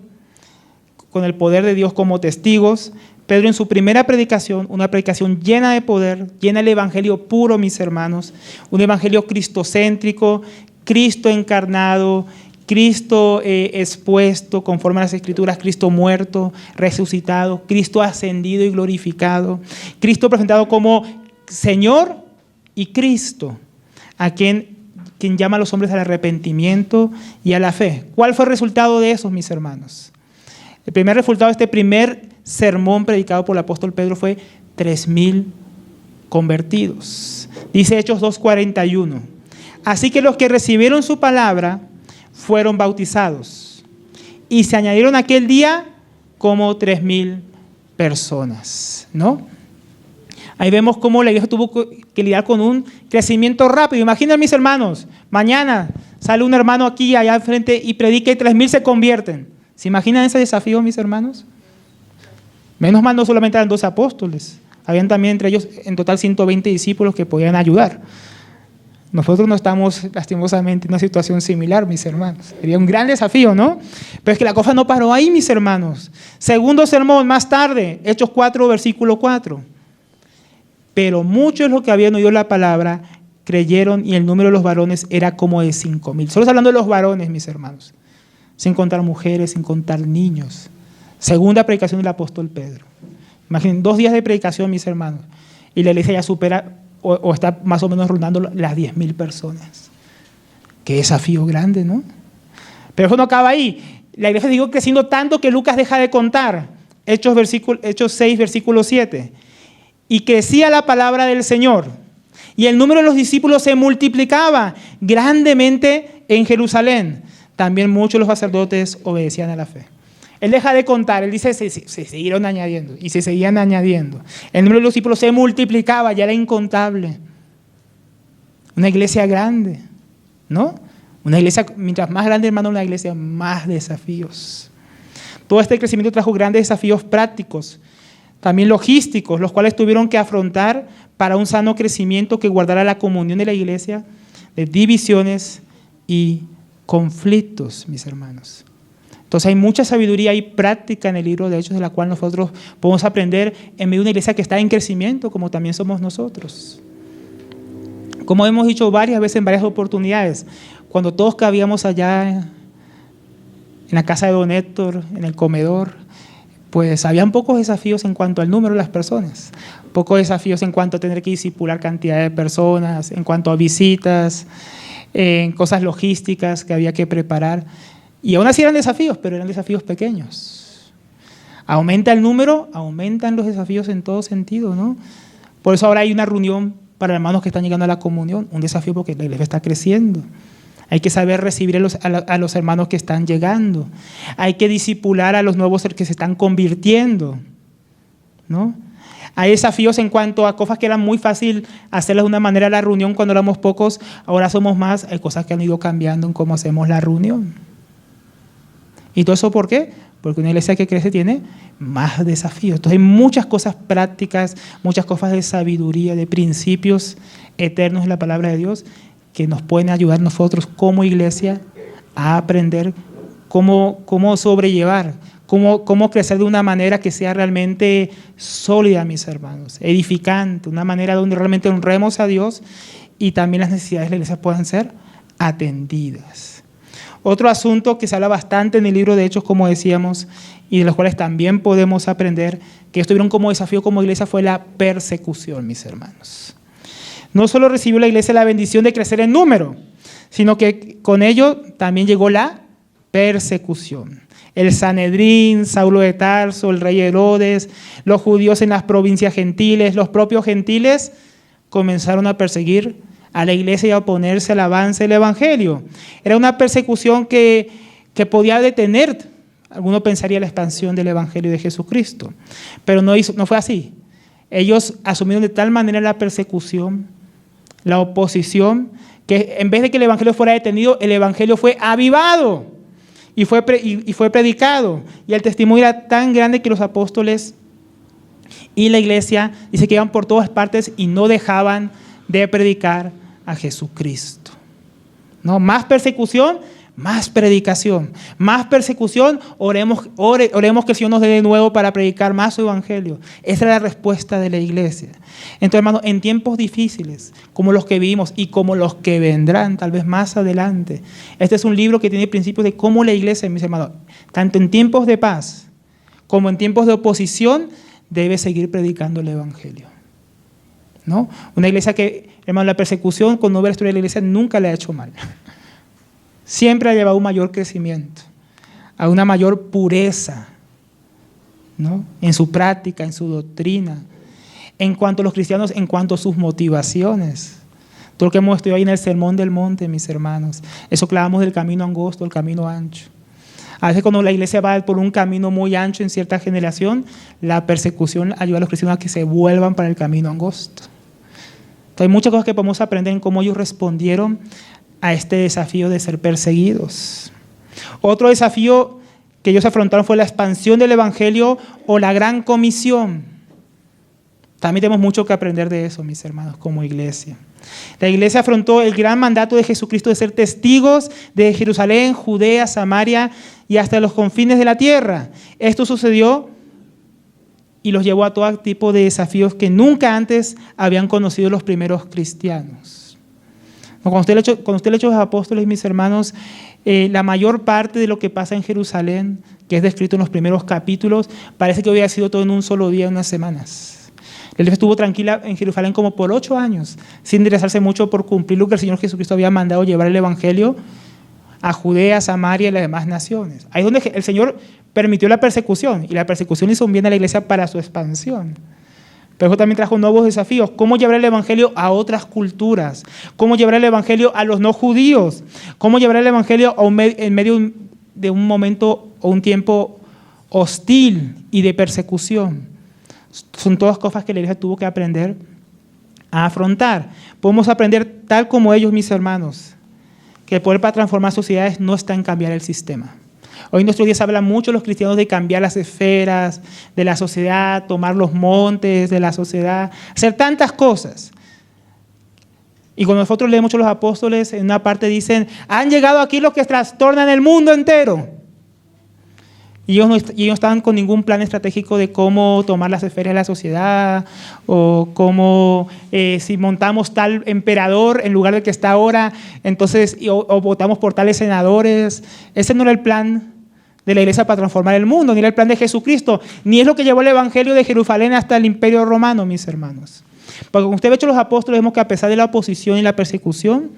con el poder de Dios como testigos, Pedro en su primera predicación, una predicación llena de poder, llena del Evangelio puro, mis hermanos, un Evangelio cristocéntrico, Cristo encarnado, Cristo expuesto conforme a las Escrituras, Cristo muerto, resucitado, Cristo ascendido y glorificado, Cristo presentado como Señor y Cristo, a quien llama a los hombres al arrepentimiento y a la fe. ¿Cuál fue el resultado de eso, mis hermanos? El primer resultado de este primer sermón predicado por el apóstol Pedro fue 3,000 convertidos. Dice Hechos 2:41. Así que los que recibieron su palabra fueron bautizados y se añadieron aquel día como 3,000 personas, ¿no? Ahí vemos cómo la iglesia tuvo que lidiar con un crecimiento rápido. Imaginen, mis hermanos, mañana sale un hermano aquí allá al frente y predica y 3,000 se convierten. ¿Se imaginan ese desafío, mis hermanos? Menos mal no solamente eran 12 apóstoles, habían también entre ellos en total 120 discípulos que podían ayudar. Nosotros no estamos lastimosamente en una situación similar, mis hermanos. Sería un gran desafío, ¿no? Pero es que la cosa no paró ahí, mis hermanos. Segundo sermón, más tarde, Hechos 4, versículo 4. Pero muchos de los que habían oído la palabra creyeron y el número de los varones era como de 5,000. Solo hablando de los varones, mis hermanos. Sin contar mujeres, sin contar niños. Segunda predicación del apóstol Pedro. Imaginen, 2 días de predicación, mis hermanos. Y la iglesia ya supera o está más o menos rondando las 10,000 personas. Qué desafío grande, ¿no? Pero eso no acaba ahí. La iglesia siguió creciendo tanto que Lucas deja de contar. Hechos 6, versículo 7. Y crecía la palabra del Señor. Y el número de los discípulos se multiplicaba grandemente en Jerusalén. También muchos de los sacerdotes obedecían a la fe. Él deja de contar, él dice, se siguieron añadiendo y se seguían añadiendo. El número de los discípulos se multiplicaba, ya era incontable. Una iglesia grande, ¿no? Una iglesia, mientras más grande, hermano, una iglesia, más desafíos. Todo este crecimiento trajo grandes desafíos prácticos, también logísticos, los cuales tuvieron que afrontar para un sano crecimiento que guardara la comunión de la iglesia de divisiones y conflictos, mis hermanos. Entonces hay mucha sabiduría y práctica en el libro de Hechos de la cual nosotros podemos aprender en medio de una iglesia que está en crecimiento, como también somos nosotros. Como hemos dicho varias veces en varias oportunidades, cuando todos cabíamos allá en la casa de don Héctor, en el comedor, pues habían pocos desafíos en cuanto al número de las personas, pocos desafíos en cuanto a tener que discipular cantidad de personas, en cuanto a visitas, en cosas logísticas que había que preparar. Y aún así eran desafíos, pero eran desafíos pequeños. Aumenta el número, aumentan los desafíos en todo sentido, ¿no? Por eso ahora hay una reunión para hermanos que están llegando a la comunión, un desafío porque la iglesia está creciendo. Hay que saber recibir a los hermanos que están llegando. Hay que discipular a los nuevos que se están convirtiendo, ¿no? Hay desafíos en cuanto a cosas que eran muy fácil hacerlas de una manera a la reunión cuando éramos pocos, ahora somos más. Hay cosas que han ido cambiando en cómo hacemos la reunión. ¿Y todo eso por qué? Porque una iglesia que crece tiene más desafíos. Entonces hay muchas cosas prácticas, muchas cosas de sabiduría, de principios eternos en la palabra de Dios que nos pueden ayudar nosotros como iglesia a aprender cómo sobrellevar, cómo crecer de una manera que sea realmente sólida, mis hermanos, edificante, una manera donde realmente honremos a Dios y también las necesidades de la iglesia puedan ser atendidas. Otro asunto que se habla bastante en el libro de Hechos, como decíamos, y de los cuales también podemos aprender, que estuvieron como desafío como iglesia, fue la persecución, mis hermanos. No solo recibió la iglesia la bendición de crecer en número, sino que con ello también llegó la persecución. El Sanedrín, Saulo de Tarso, el rey Herodes, los judíos en las provincias gentiles, los propios gentiles comenzaron a perseguir a la iglesia y a oponerse al avance del evangelio. Era una persecución que podía detener, alguno pensaría, la expansión del evangelio de Jesucristo, pero no fue así. Ellos asumieron de tal manera la persecución, la oposición, que en vez de que el evangelio fuera detenido, el evangelio fue avivado y fue predicado. Y el testimonio era tan grande que los apóstoles y la iglesia dice que iban por todas partes y no dejaban de predicar a Jesucristo. ¿No? Más persecución, más predicación. Más persecución, oremos que el Señor nos dé de nuevo para predicar más su evangelio. Esa es la respuesta de la iglesia. Entonces, hermanos, en tiempos difíciles, como los que vivimos y como los que vendrán, tal vez más adelante, este es un libro que tiene principios de cómo la iglesia, mis hermanos, tanto en tiempos de paz como en tiempos de oposición, debe seguir predicando el evangelio. ¿No? Una iglesia que, hermano, la persecución, cuando ve la historia de la iglesia, nunca le ha hecho mal. Siempre ha llevado un mayor crecimiento, a una mayor pureza, ¿no? En su práctica, en su doctrina, en cuanto a los cristianos, en cuanto a sus motivaciones. Todo lo que hemos estudiado ahí en el Sermón del Monte, mis hermanos, eso clavamos del camino angosto al camino ancho. A veces cuando la iglesia va por un camino muy ancho en cierta generación, la persecución ayuda a los cristianos a que se vuelvan para el camino angosto. Entonces, hay muchas cosas que podemos aprender en cómo ellos respondieron a este desafío de ser perseguidos. Otro desafío que ellos afrontaron fue la expansión del evangelio o la gran comisión. También tenemos mucho que aprender de eso, mis hermanos, como iglesia. La iglesia afrontó el gran mandato de Jesucristo de ser testigos de Jerusalén, Judea, Samaria y hasta los confines de la tierra. Esto sucedió y los llevó a todo tipo de desafíos que nunca antes habían conocido los primeros cristianos. Cuando usted lee Hechos de los Apóstoles, mis hermanos, la mayor parte de lo que pasa en Jerusalén, que es descrito en los primeros capítulos, parece que hubiera sido todo en un solo día, en unas semanas. La iglesia estuvo tranquila en Jerusalén como por 8 años, sin interesarse mucho por cumplir lo que el Señor Jesucristo había mandado, llevar el evangelio a Judea, Samaria y las demás naciones. Ahí es donde el Señor permitió la persecución, y la persecución hizo un bien a la iglesia para su expansión. Pero eso también trajo nuevos desafíos. ¿Cómo llevar el evangelio a otras culturas? ¿Cómo llevar el evangelio a los no judíos? ¿Cómo llevar el evangelio en medio de un momento o un tiempo hostil y de persecución? Son todas cosas que la iglesia tuvo que aprender a afrontar. Podemos aprender tal como ellos, mis hermanos, que el poder para transformar sociedades no está en cambiar el sistema. Hoy en nuestros días hablan mucho los cristianos de cambiar las esferas de la sociedad, tomar los montes de la sociedad, hacer tantas cosas. Y cuando nosotros leemos a los apóstoles, en una parte dicen, han llegado aquí los que trastornan el mundo entero. Y ellos no estaban con ningún plan estratégico de cómo tomar las esferas de la sociedad o cómo, si montamos tal emperador en lugar del que está ahora, entonces o votamos por tales senadores. Ese no era el plan de la iglesia para transformar el mundo, ni era el plan de Jesucristo, ni es lo que llevó el evangelio de Jerusalén hasta el Imperio Romano, mis hermanos. Porque como usted ve, los apóstoles, vemos que a pesar de la oposición y la persecución,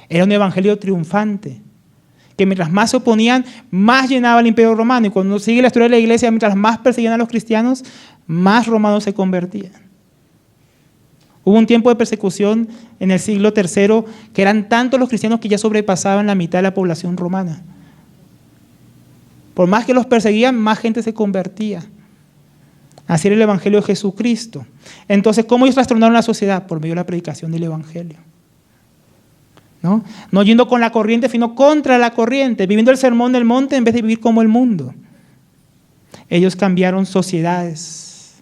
era un evangelio triunfante, que mientras más se oponían, más llenaba el Imperio Romano. Y cuando sigue la historia de la iglesia, mientras más perseguían a los cristianos, más romanos se convertían. Hubo un tiempo de persecución en el siglo III que eran tantos los cristianos que ya sobrepasaban la mitad de la población romana. Por más que los perseguían, más gente se convertía. Así era el evangelio de Jesucristo. Entonces, ¿cómo ellos trastornaron la sociedad? Por medio de la predicación del evangelio. No yendo con la corriente, sino contra la corriente, viviendo el sermón del monte en vez de vivir como el mundo. Ellos cambiaron sociedades,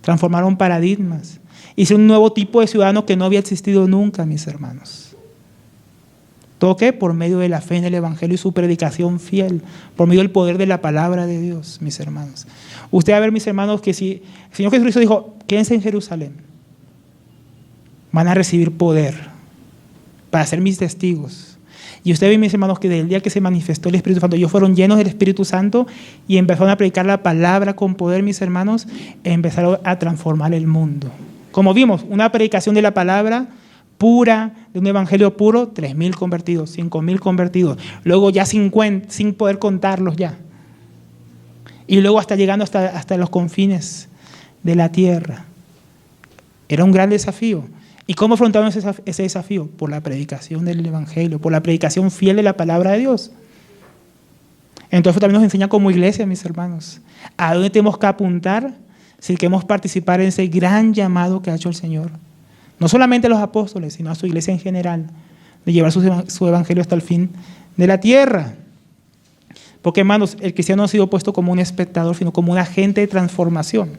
transformaron paradigmas, hicieron un nuevo tipo de ciudadano que no había existido nunca, mis hermanos. ¿Todo qué? Por medio de la fe en el evangelio y su predicación fiel, por medio del poder de la palabra de Dios, mis hermanos. Usted va a ver, mis hermanos, que si el Señor Jesucristo dijo, quédense en Jerusalén, van a recibir poder para ser mis testigos. Y usted ve, mis hermanos, que desde el día que se manifestó el Espíritu Santo, ellos fueron llenos del Espíritu Santo y empezaron a predicar la palabra con poder, mis hermanos, e empezaron a transformar el mundo. Como vimos, una predicación de la palabra pura, de un evangelio puro, 3,000 convertidos, 5,000 convertidos. Luego ya 50, sin poder contarlos ya. Y luego hasta llegando hasta los confines de la tierra. Era un gran desafío. ¿Y cómo afrontaron ese desafío? Por la predicación del evangelio, por la predicación fiel de la palabra de Dios. Entonces también nos enseña como iglesia, mis hermanos, a dónde tenemos que apuntar si queremos participar en ese gran llamado que ha hecho el Señor. No solamente a los apóstoles, sino a su iglesia en general, de llevar su evangelio hasta el fin de la tierra. Porque, hermanos, el cristiano no ha sido puesto como un espectador, sino como un agente de transformación,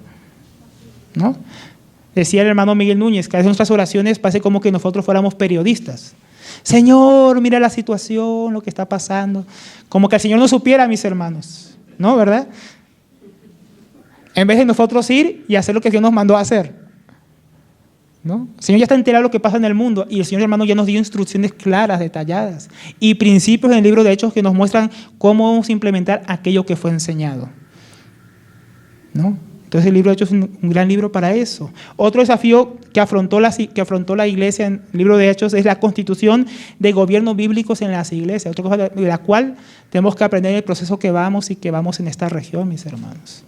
¿no? Decía el hermano Miguel Núñez que a veces nuestras oraciones parece como que nosotros fuéramos periodistas. Señor, mira la situación, lo que está pasando. Como que el Señor no supiera, mis hermanos, ¿no? ¿Verdad? En vez de nosotros ir y hacer lo que Dios nos mandó a hacer, ¿no? El Señor ya está enterado de lo que pasa en el mundo y el Señor, hermano, ya nos dio instrucciones claras, detalladas y principios en el libro de Hechos que nos muestran cómo vamos a implementar aquello que fue enseñado, ¿no? Entonces el libro de Hechos es un gran libro para eso. Otro desafío que afrontó la iglesia en el libro de Hechos es la constitución de gobiernos bíblicos en las iglesias, otra cosa de la cual tenemos que aprender en el proceso que vamos en esta región, mis hermanos.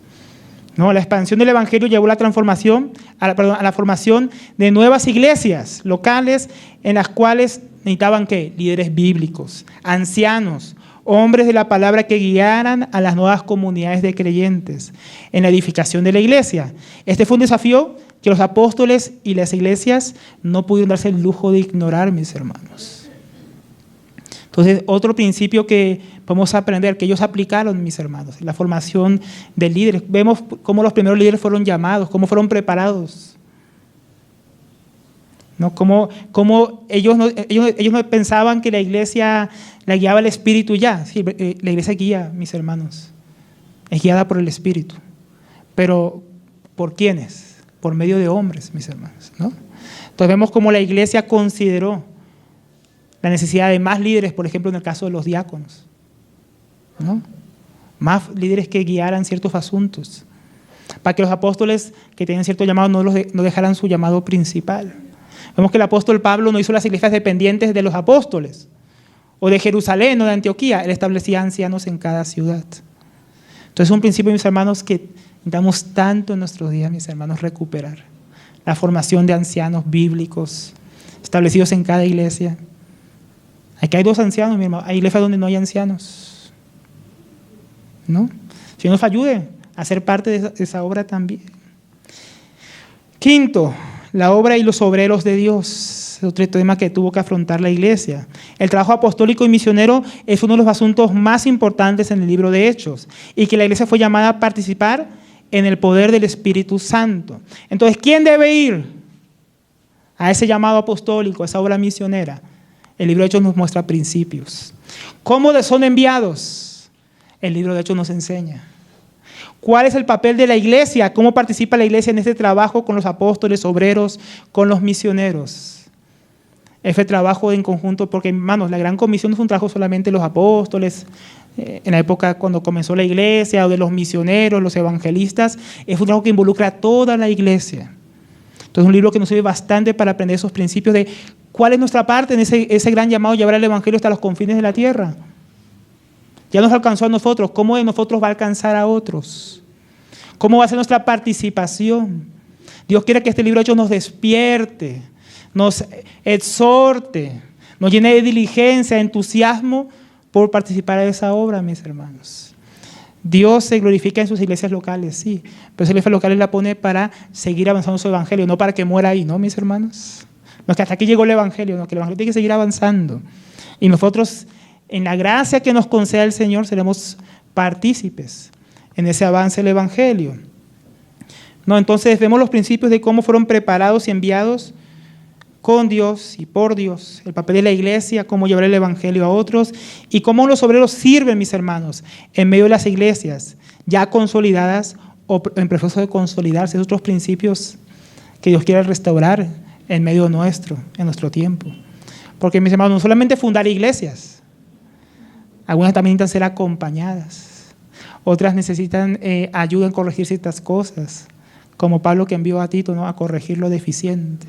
No, la expansión del evangelio llevó a la formación de nuevas iglesias locales en las cuales necesitaban ¿qué? Líderes bíblicos, ancianos, hombres de la palabra que guiaran a las nuevas comunidades de creyentes en la edificación de la iglesia. Este fue un desafío que los apóstoles y las iglesias no pudieron darse el lujo de ignorar, mis hermanos. Entonces, otro principio que podemos aprender, que ellos aplicaron, mis hermanos, la formación de líderes. Vemos cómo los primeros líderes fueron llamados, cómo fueron preparados, ¿no? Cómo ellos no pensaban que la iglesia la guiaba el Espíritu ya. Sí, la iglesia guía, mis hermanos, es guiada por el Espíritu. Pero, ¿por quiénes? Por medio de hombres, mis hermanos, ¿no? Entonces vemos cómo la iglesia consideró la necesidad de más líderes, por ejemplo, en el caso de los diáconos, ¿no? Más líderes que guiaran ciertos asuntos, para que los apóstoles que tenían cierto llamado no dejaran su llamado principal. Vemos que el apóstol Pablo no hizo las iglesias dependientes de los apóstoles, o de Jerusalén o de Antioquía. Él establecía ancianos en cada ciudad. Entonces es un principio, mis hermanos, que necesitamos tanto en nuestros días, mis hermanos, recuperar. La formación de ancianos bíblicos establecidos en cada iglesia. Aquí hay 2 ancianos, mi hermano. Hay iglesias donde no hay ancianos, ¿no? Señor nos ayude a ser parte de esa obra también. Quinto, la obra y los obreros de Dios. Es otro tema que tuvo que afrontar la iglesia. El trabajo apostólico y misionero es uno de los asuntos más importantes en el libro de Hechos y que la iglesia fue llamada a participar en el poder del Espíritu Santo. Entonces, ¿quién debe ir a ese llamado apostólico, a esa obra misionera? El libro de Hechos nos muestra principios. ¿Cómo son enviados? El libro de Hechos nos enseña. ¿Cuál es el papel de la iglesia? ¿Cómo participa la iglesia en este trabajo con los apóstoles, obreros, con los misioneros? Ese trabajo en conjunto, porque, hermanos, la gran comisión no es un trabajo solamente de los apóstoles, en la época cuando comenzó la iglesia, o de los misioneros, los evangelistas, es un trabajo que involucra a toda la iglesia. Entonces, es un libro que nos sirve bastante para aprender esos principios de cuál es nuestra parte en ese gran llamado de llevar el evangelio hasta los confines de la tierra. Ya nos alcanzó a nosotros, ¿cómo de nosotros va a alcanzar a otros? ¿Cómo va a ser nuestra participación? Dios quiere que este libro de Hechos nos despierte, nos exhorte, nos llene de diligencia, de entusiasmo por participar de esa obra, mis hermanos. Dios se glorifica en sus iglesias locales, sí, pero esas iglesias locales la pone para seguir avanzando su evangelio, no para que muera ahí, ¿no, mis hermanos? No es que hasta aquí llegó el evangelio, no, que el evangelio tiene que seguir avanzando. Y nosotros, en la gracia que nos conceda el Señor, seremos partícipes en ese avance del evangelio. No, entonces vemos los principios de cómo fueron preparados y enviados con Dios y por Dios, el papel de la iglesia, cómo llevar el evangelio a otros y cómo los obreros sirven, mis hermanos, en medio de las iglesias ya consolidadas o en proceso de consolidarse. Esos otros principios que Dios quiere restaurar en medio nuestro, en nuestro tiempo. Porque, mis hermanos, no solamente fundar iglesias, algunas también necesitan ser acompañadas, otras necesitan ayuda en corregir ciertas cosas, como Pablo que envió a Tito, ¿no?, a corregir lo deficiente,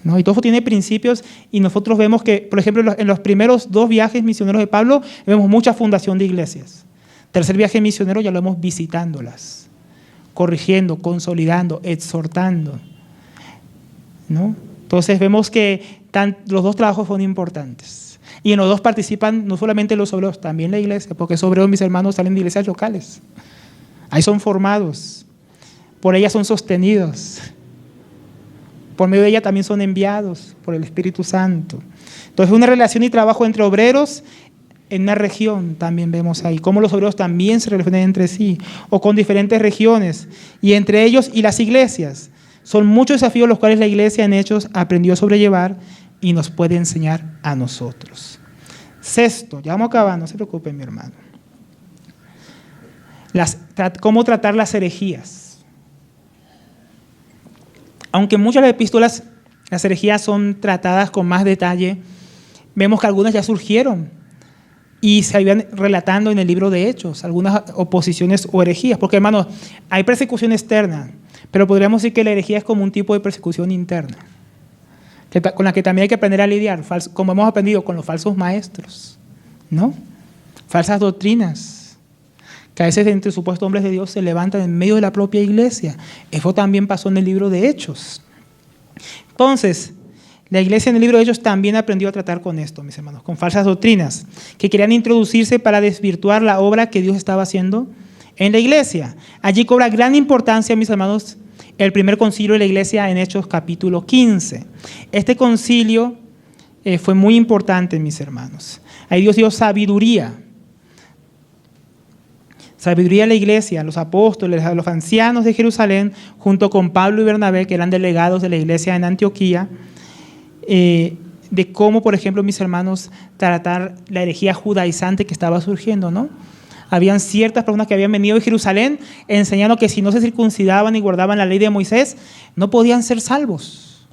¿no? Y todo tiene principios y nosotros vemos que, por ejemplo, en los primeros 2 viajes misioneros de Pablo, vemos mucha fundación de iglesias. Tercer viaje misionero ya lo vemos visitándolas, corrigiendo, consolidando, exhortando, ¿no? Entonces vemos que los 2 trabajos son importantes. Y en los 2 participan no solamente los obreros, también la iglesia, porque esos obreros, mis hermanos, salen de iglesias locales. Ahí son formados, por ella son sostenidos, por medio de ella también son enviados por el Espíritu Santo. Entonces una relación y trabajo entre obreros en una región también vemos ahí, cómo los obreros también se relacionan entre sí, o con diferentes regiones, y entre ellos y las iglesias. Son muchos desafíos los cuales la iglesia en Hechos aprendió a sobrellevar y nos puede enseñar a nosotros. 6, ya vamos a acabar, no se preocupen, mi hermano. Cómo tratar las herejías. Aunque muchas de las epístolas, las herejías son tratadas con más detalle, vemos que algunas ya surgieron y se iban relatando en el libro de Hechos, algunas oposiciones o herejías, porque hermanos, hay persecución externa, pero podríamos decir que la herejía es como un tipo de persecución interna, con la que también hay que aprender a lidiar, como hemos aprendido con los falsos maestros, ¿no? Falsas doctrinas, que a veces entre supuestos hombres de Dios se levantan en medio de la propia iglesia. Eso también pasó en el libro de Hechos. Entonces, la iglesia en el libro de Hechos también aprendió a tratar con esto, mis hermanos, con falsas doctrinas que querían introducirse para desvirtuar la obra que Dios estaba haciendo en la iglesia. Allí cobra gran importancia, mis hermanos, el primer concilio de la iglesia en Hechos capítulo 15. Este concilio fue muy importante, mis hermanos. Ahí Dios dio sabiduría. Sabiduría a la iglesia, a los apóstoles, a los ancianos de Jerusalén, junto con Pablo y Bernabé, que eran delegados de la iglesia en Antioquía, de cómo, por ejemplo, mis hermanos, tratar la herejía judaizante que estaba surgiendo, ¿no? Habían ciertas personas que habían venido de Jerusalén enseñando que si no se circuncidaban y guardaban la ley de Moisés, no podían ser salvos.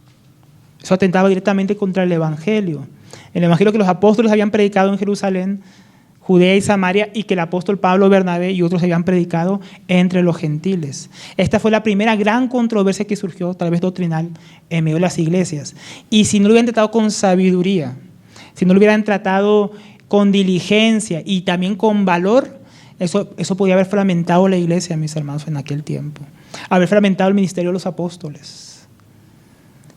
Eso atentaba directamente contra el evangelio. El evangelio que los apóstoles habían predicado en Jerusalén, Judea y Samaria, y que el apóstol Pablo, Bernabé y otros habían predicado entre los gentiles. Esta fue la primera gran controversia que surgió, tal vez doctrinal, en medio de las iglesias. Y si no lo hubieran tratado con sabiduría, si no lo hubieran tratado con diligencia y también con valor, eso podía haber fragmentado la iglesia, mis hermanos, en aquel tiempo. Haber fragmentado el ministerio de los apóstoles.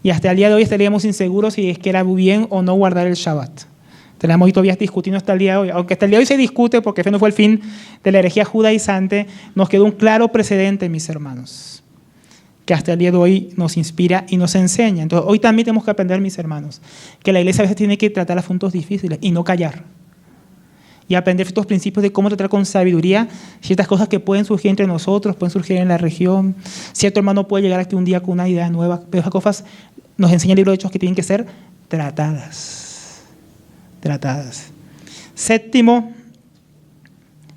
Y hasta el día de hoy estaríamos inseguros si es que era bien o no guardar el Shabbat. Tenemos todavía discutiendo hasta el día de hoy. Aunque hasta el día de hoy se discute, porque ese no fue el fin de la herejía judaizante, nos quedó un claro precedente, mis hermanos, que hasta el día de hoy nos inspira y nos enseña. Entonces, hoy también tenemos que aprender, mis hermanos, que la iglesia a veces tiene que tratar asuntos difíciles y no callar. Y aprender estos principios de cómo tratar con sabiduría ciertas cosas que pueden surgir entre nosotros, pueden surgir en la región. Cierto hermano puede llegar aquí un día con una idea nueva, pero esas cosas nos enseña el libro de Hechos que tienen que ser tratadas. 7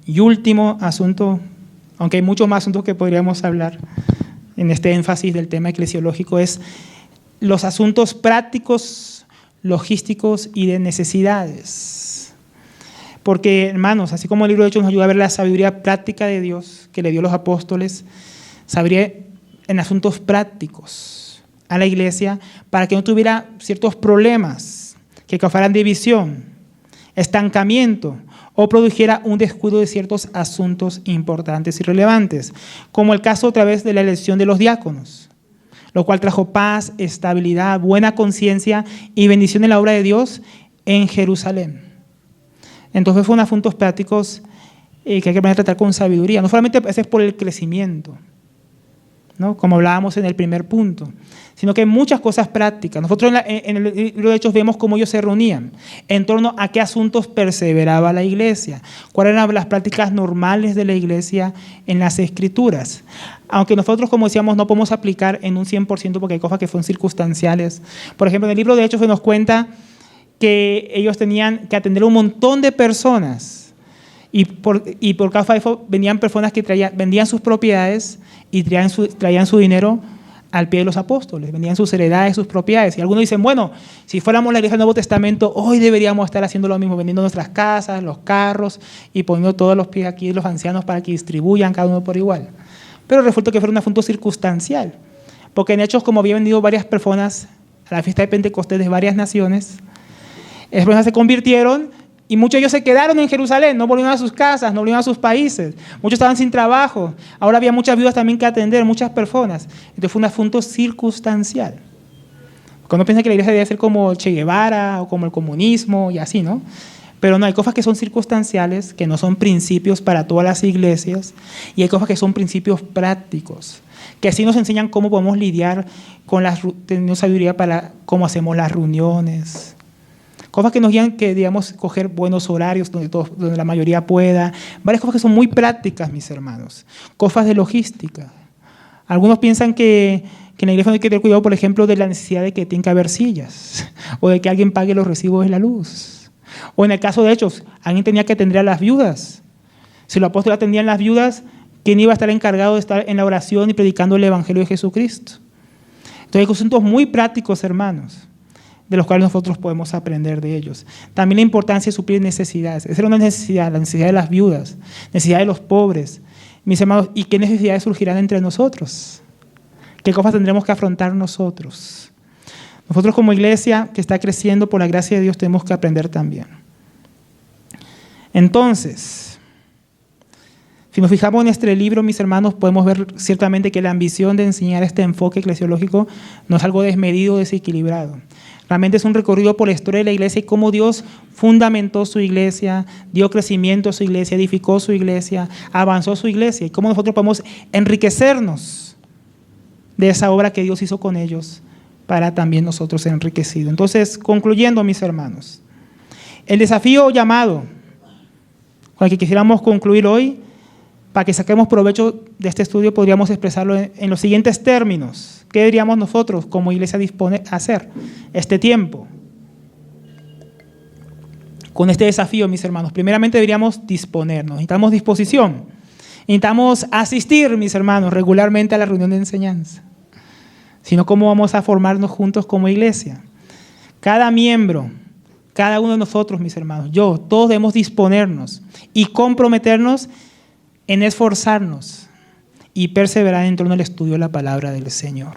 y último asunto, aunque hay muchos más asuntos que podríamos hablar en este énfasis del tema eclesiológico, es los asuntos prácticos, logísticos y de necesidades. Porque, hermanos, así como el libro de Hechos nos ayuda a ver la sabiduría práctica de Dios que le dio a los apóstoles, sabiduría en asuntos prácticos a la iglesia para que no tuviera ciertos problemas que causaran división, estancamiento o produjera un descuido de ciertos asuntos importantes y relevantes, como el caso otra vez de la elección de los diáconos, lo cual trajo paz, estabilidad, buena conciencia y bendición en la obra de Dios en Jerusalén. Entonces fueron asuntos prácticos que hay que aprender a tratar con sabiduría, no solamente a veces por el crecimiento, ¿no? Como hablábamos en el primer punto, sino que hay muchas cosas prácticas. Nosotros en el libro de Hechos vemos cómo ellos se reunían, en torno a qué asuntos perseveraba la iglesia, cuáles eran las prácticas normales de la iglesia en las Escrituras. Aunque nosotros, como decíamos, no podemos aplicar en un 100% porque hay cosas que son circunstanciales. Por ejemplo, en el libro de Hechos se nos cuenta que ellos tenían que atender a un montón de personas y por causa de eso venían personas que vendían sus propiedades y traían su dinero al pie de los apóstoles, vendían sus heredades, sus propiedades. Y algunos dicen, bueno, si fuéramos la iglesia del Nuevo Testamento, hoy deberíamos estar haciendo lo mismo, vendiendo nuestras casas, los carros y poniendo todos los pies aquí de los ancianos para que distribuyan cada uno por igual. Pero resulta que fue un asunto circunstancial, porque en Hechos, como habían vendido varias personas a la fiesta de Pentecostés de varias naciones. Esas personas se convirtieron y muchos de ellos se quedaron en Jerusalén, no volvieron a sus casas, no volvieron a sus países. Muchos estaban sin trabajo. Ahora había muchas viudas también que atender, muchas personas. Entonces fue un asunto circunstancial. Cuando piensa que la iglesia debe ser como Che Guevara o como el comunismo y así, ¿no? Pero no, hay cosas que son circunstanciales, que no son principios para todas las iglesias, y hay cosas que son principios prácticos, que así nos enseñan cómo podemos lidiar con teniendo sabiduría para cómo hacemos las reuniones. Cosas que nos guían que, digamos, coger buenos horarios donde la mayoría pueda. Varias cosas que son muy prácticas, mis hermanos. Cosas de logística. Algunos piensan que en la iglesia no hay que tener cuidado, por ejemplo, de la necesidad de que tenga que haber sillas, o de que alguien pague los recibos de la luz. O en el caso de Hechos, alguien tenía que atender a las viudas. Si los apóstoles atendían a las viudas, ¿quién iba a estar encargado de estar en la oración y predicando el Evangelio de Jesucristo? Entonces hay asuntos muy prácticos, hermanos, de los cuales nosotros podemos aprender de ellos. También la importancia de suplir necesidades. Esa era una necesidad, la necesidad de las viudas, necesidad de los pobres. Mis hermanos, ¿y qué necesidades surgirán entre nosotros? ¿Qué cosas tendremos que afrontar nosotros? Nosotros como iglesia que está creciendo por la gracia de Dios tenemos que aprender también. Entonces, si nos fijamos en este libro, mis hermanos, podemos ver ciertamente que la ambición de enseñar este enfoque eclesiológico no es algo desmedido, desequilibrado. Realmente es un recorrido por la historia de la iglesia y cómo Dios fundamentó su iglesia, dio crecimiento a su iglesia, edificó su iglesia, avanzó su iglesia y cómo nosotros podemos enriquecernos de esa obra que Dios hizo con ellos para también nosotros ser enriquecidos. Entonces, concluyendo, mis hermanos, el desafío llamado con el que quisiéramos concluir hoy, para que saquemos provecho de este estudio, podríamos expresarlo en los siguientes términos. ¿Qué deberíamos nosotros como iglesia hacer este tiempo? Con este desafío, mis hermanos, primeramente deberíamos disponernos, necesitamos disposición, necesitamos asistir, mis hermanos, regularmente a la reunión de enseñanza. Sino cómo vamos a formarnos juntos como iglesia. Cada miembro, cada uno de nosotros, mis hermanos, todos debemos disponernos y comprometernos en esforzarnos y perseverar en torno al estudio de la palabra del Señor.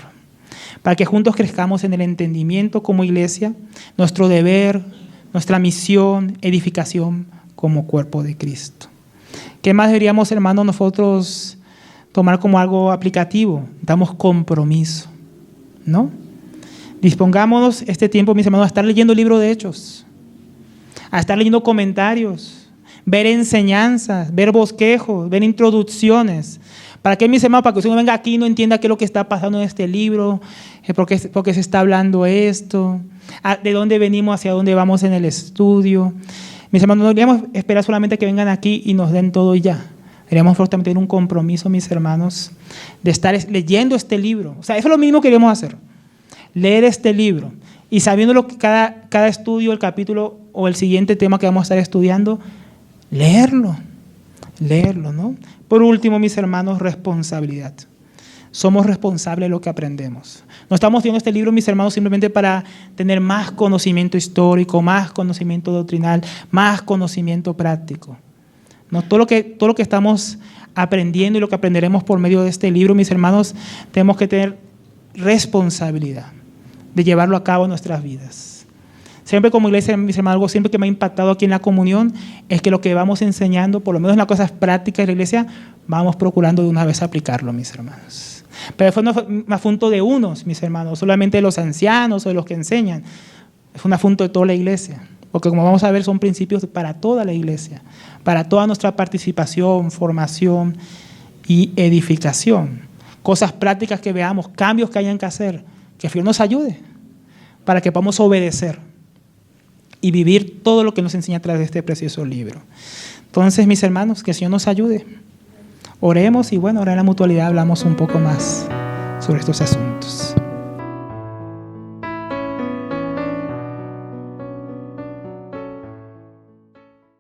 Para que juntos crezcamos en el entendimiento como iglesia, nuestro deber, nuestra misión, edificación como cuerpo de Cristo. ¿Qué más deberíamos, hermanos, nosotros tomar como algo aplicativo? Damos compromiso, ¿no? Dispongámonos este tiempo, mis hermanos, a estar leyendo el libro de Hechos, a estar leyendo comentarios, ver enseñanzas, ver bosquejos, ver introducciones. ¿Para qué, mis hermanos? Para que usted no venga aquí y no entienda qué es lo que está pasando en este libro, por qué se está hablando esto, de dónde venimos, hacia dónde vamos en el estudio. Mis hermanos, no deberíamos esperar solamente que vengan aquí y nos den todo y ya. Deberíamos también tener un compromiso, mis hermanos, de estar leyendo este libro. O sea, eso es lo mismo que queremos hacer, leer este libro. Y sabiendo lo que cada estudio, el capítulo o el siguiente tema que vamos a estar estudiando, leerlo, ¿no? Por último, mis hermanos, responsabilidad. Somos responsables de lo que aprendemos. No estamos viendo este libro, mis hermanos, simplemente para tener más conocimiento histórico, más conocimiento doctrinal, más conocimiento práctico. No, todo lo que estamos aprendiendo y lo que aprenderemos por medio de este libro, mis hermanos, tenemos que tener responsabilidad de llevarlo a cabo en nuestras vidas. Siempre como iglesia, mis hermanos, algo siempre que me ha impactado aquí en la comunión es que lo que vamos enseñando, por lo menos en las cosas prácticas de la iglesia, vamos procurando de una vez aplicarlo, mis hermanos. Pero fue un asunto de unos, mis hermanos, solamente de los ancianos o de los que enseñan. Es un asunto de toda la iglesia, porque como vamos a ver son principios para toda la iglesia, para toda nuestra participación, formación y edificación. Cosas prácticas que veamos, cambios que hayan que hacer, que el Señor nos ayude para que podamos obedecer y vivir todo lo que nos enseña a través de este precioso libro. Entonces, mis hermanos, que el Señor nos ayude. Oremos y bueno, ahora en la mutualidad hablamos un poco más sobre estos asuntos.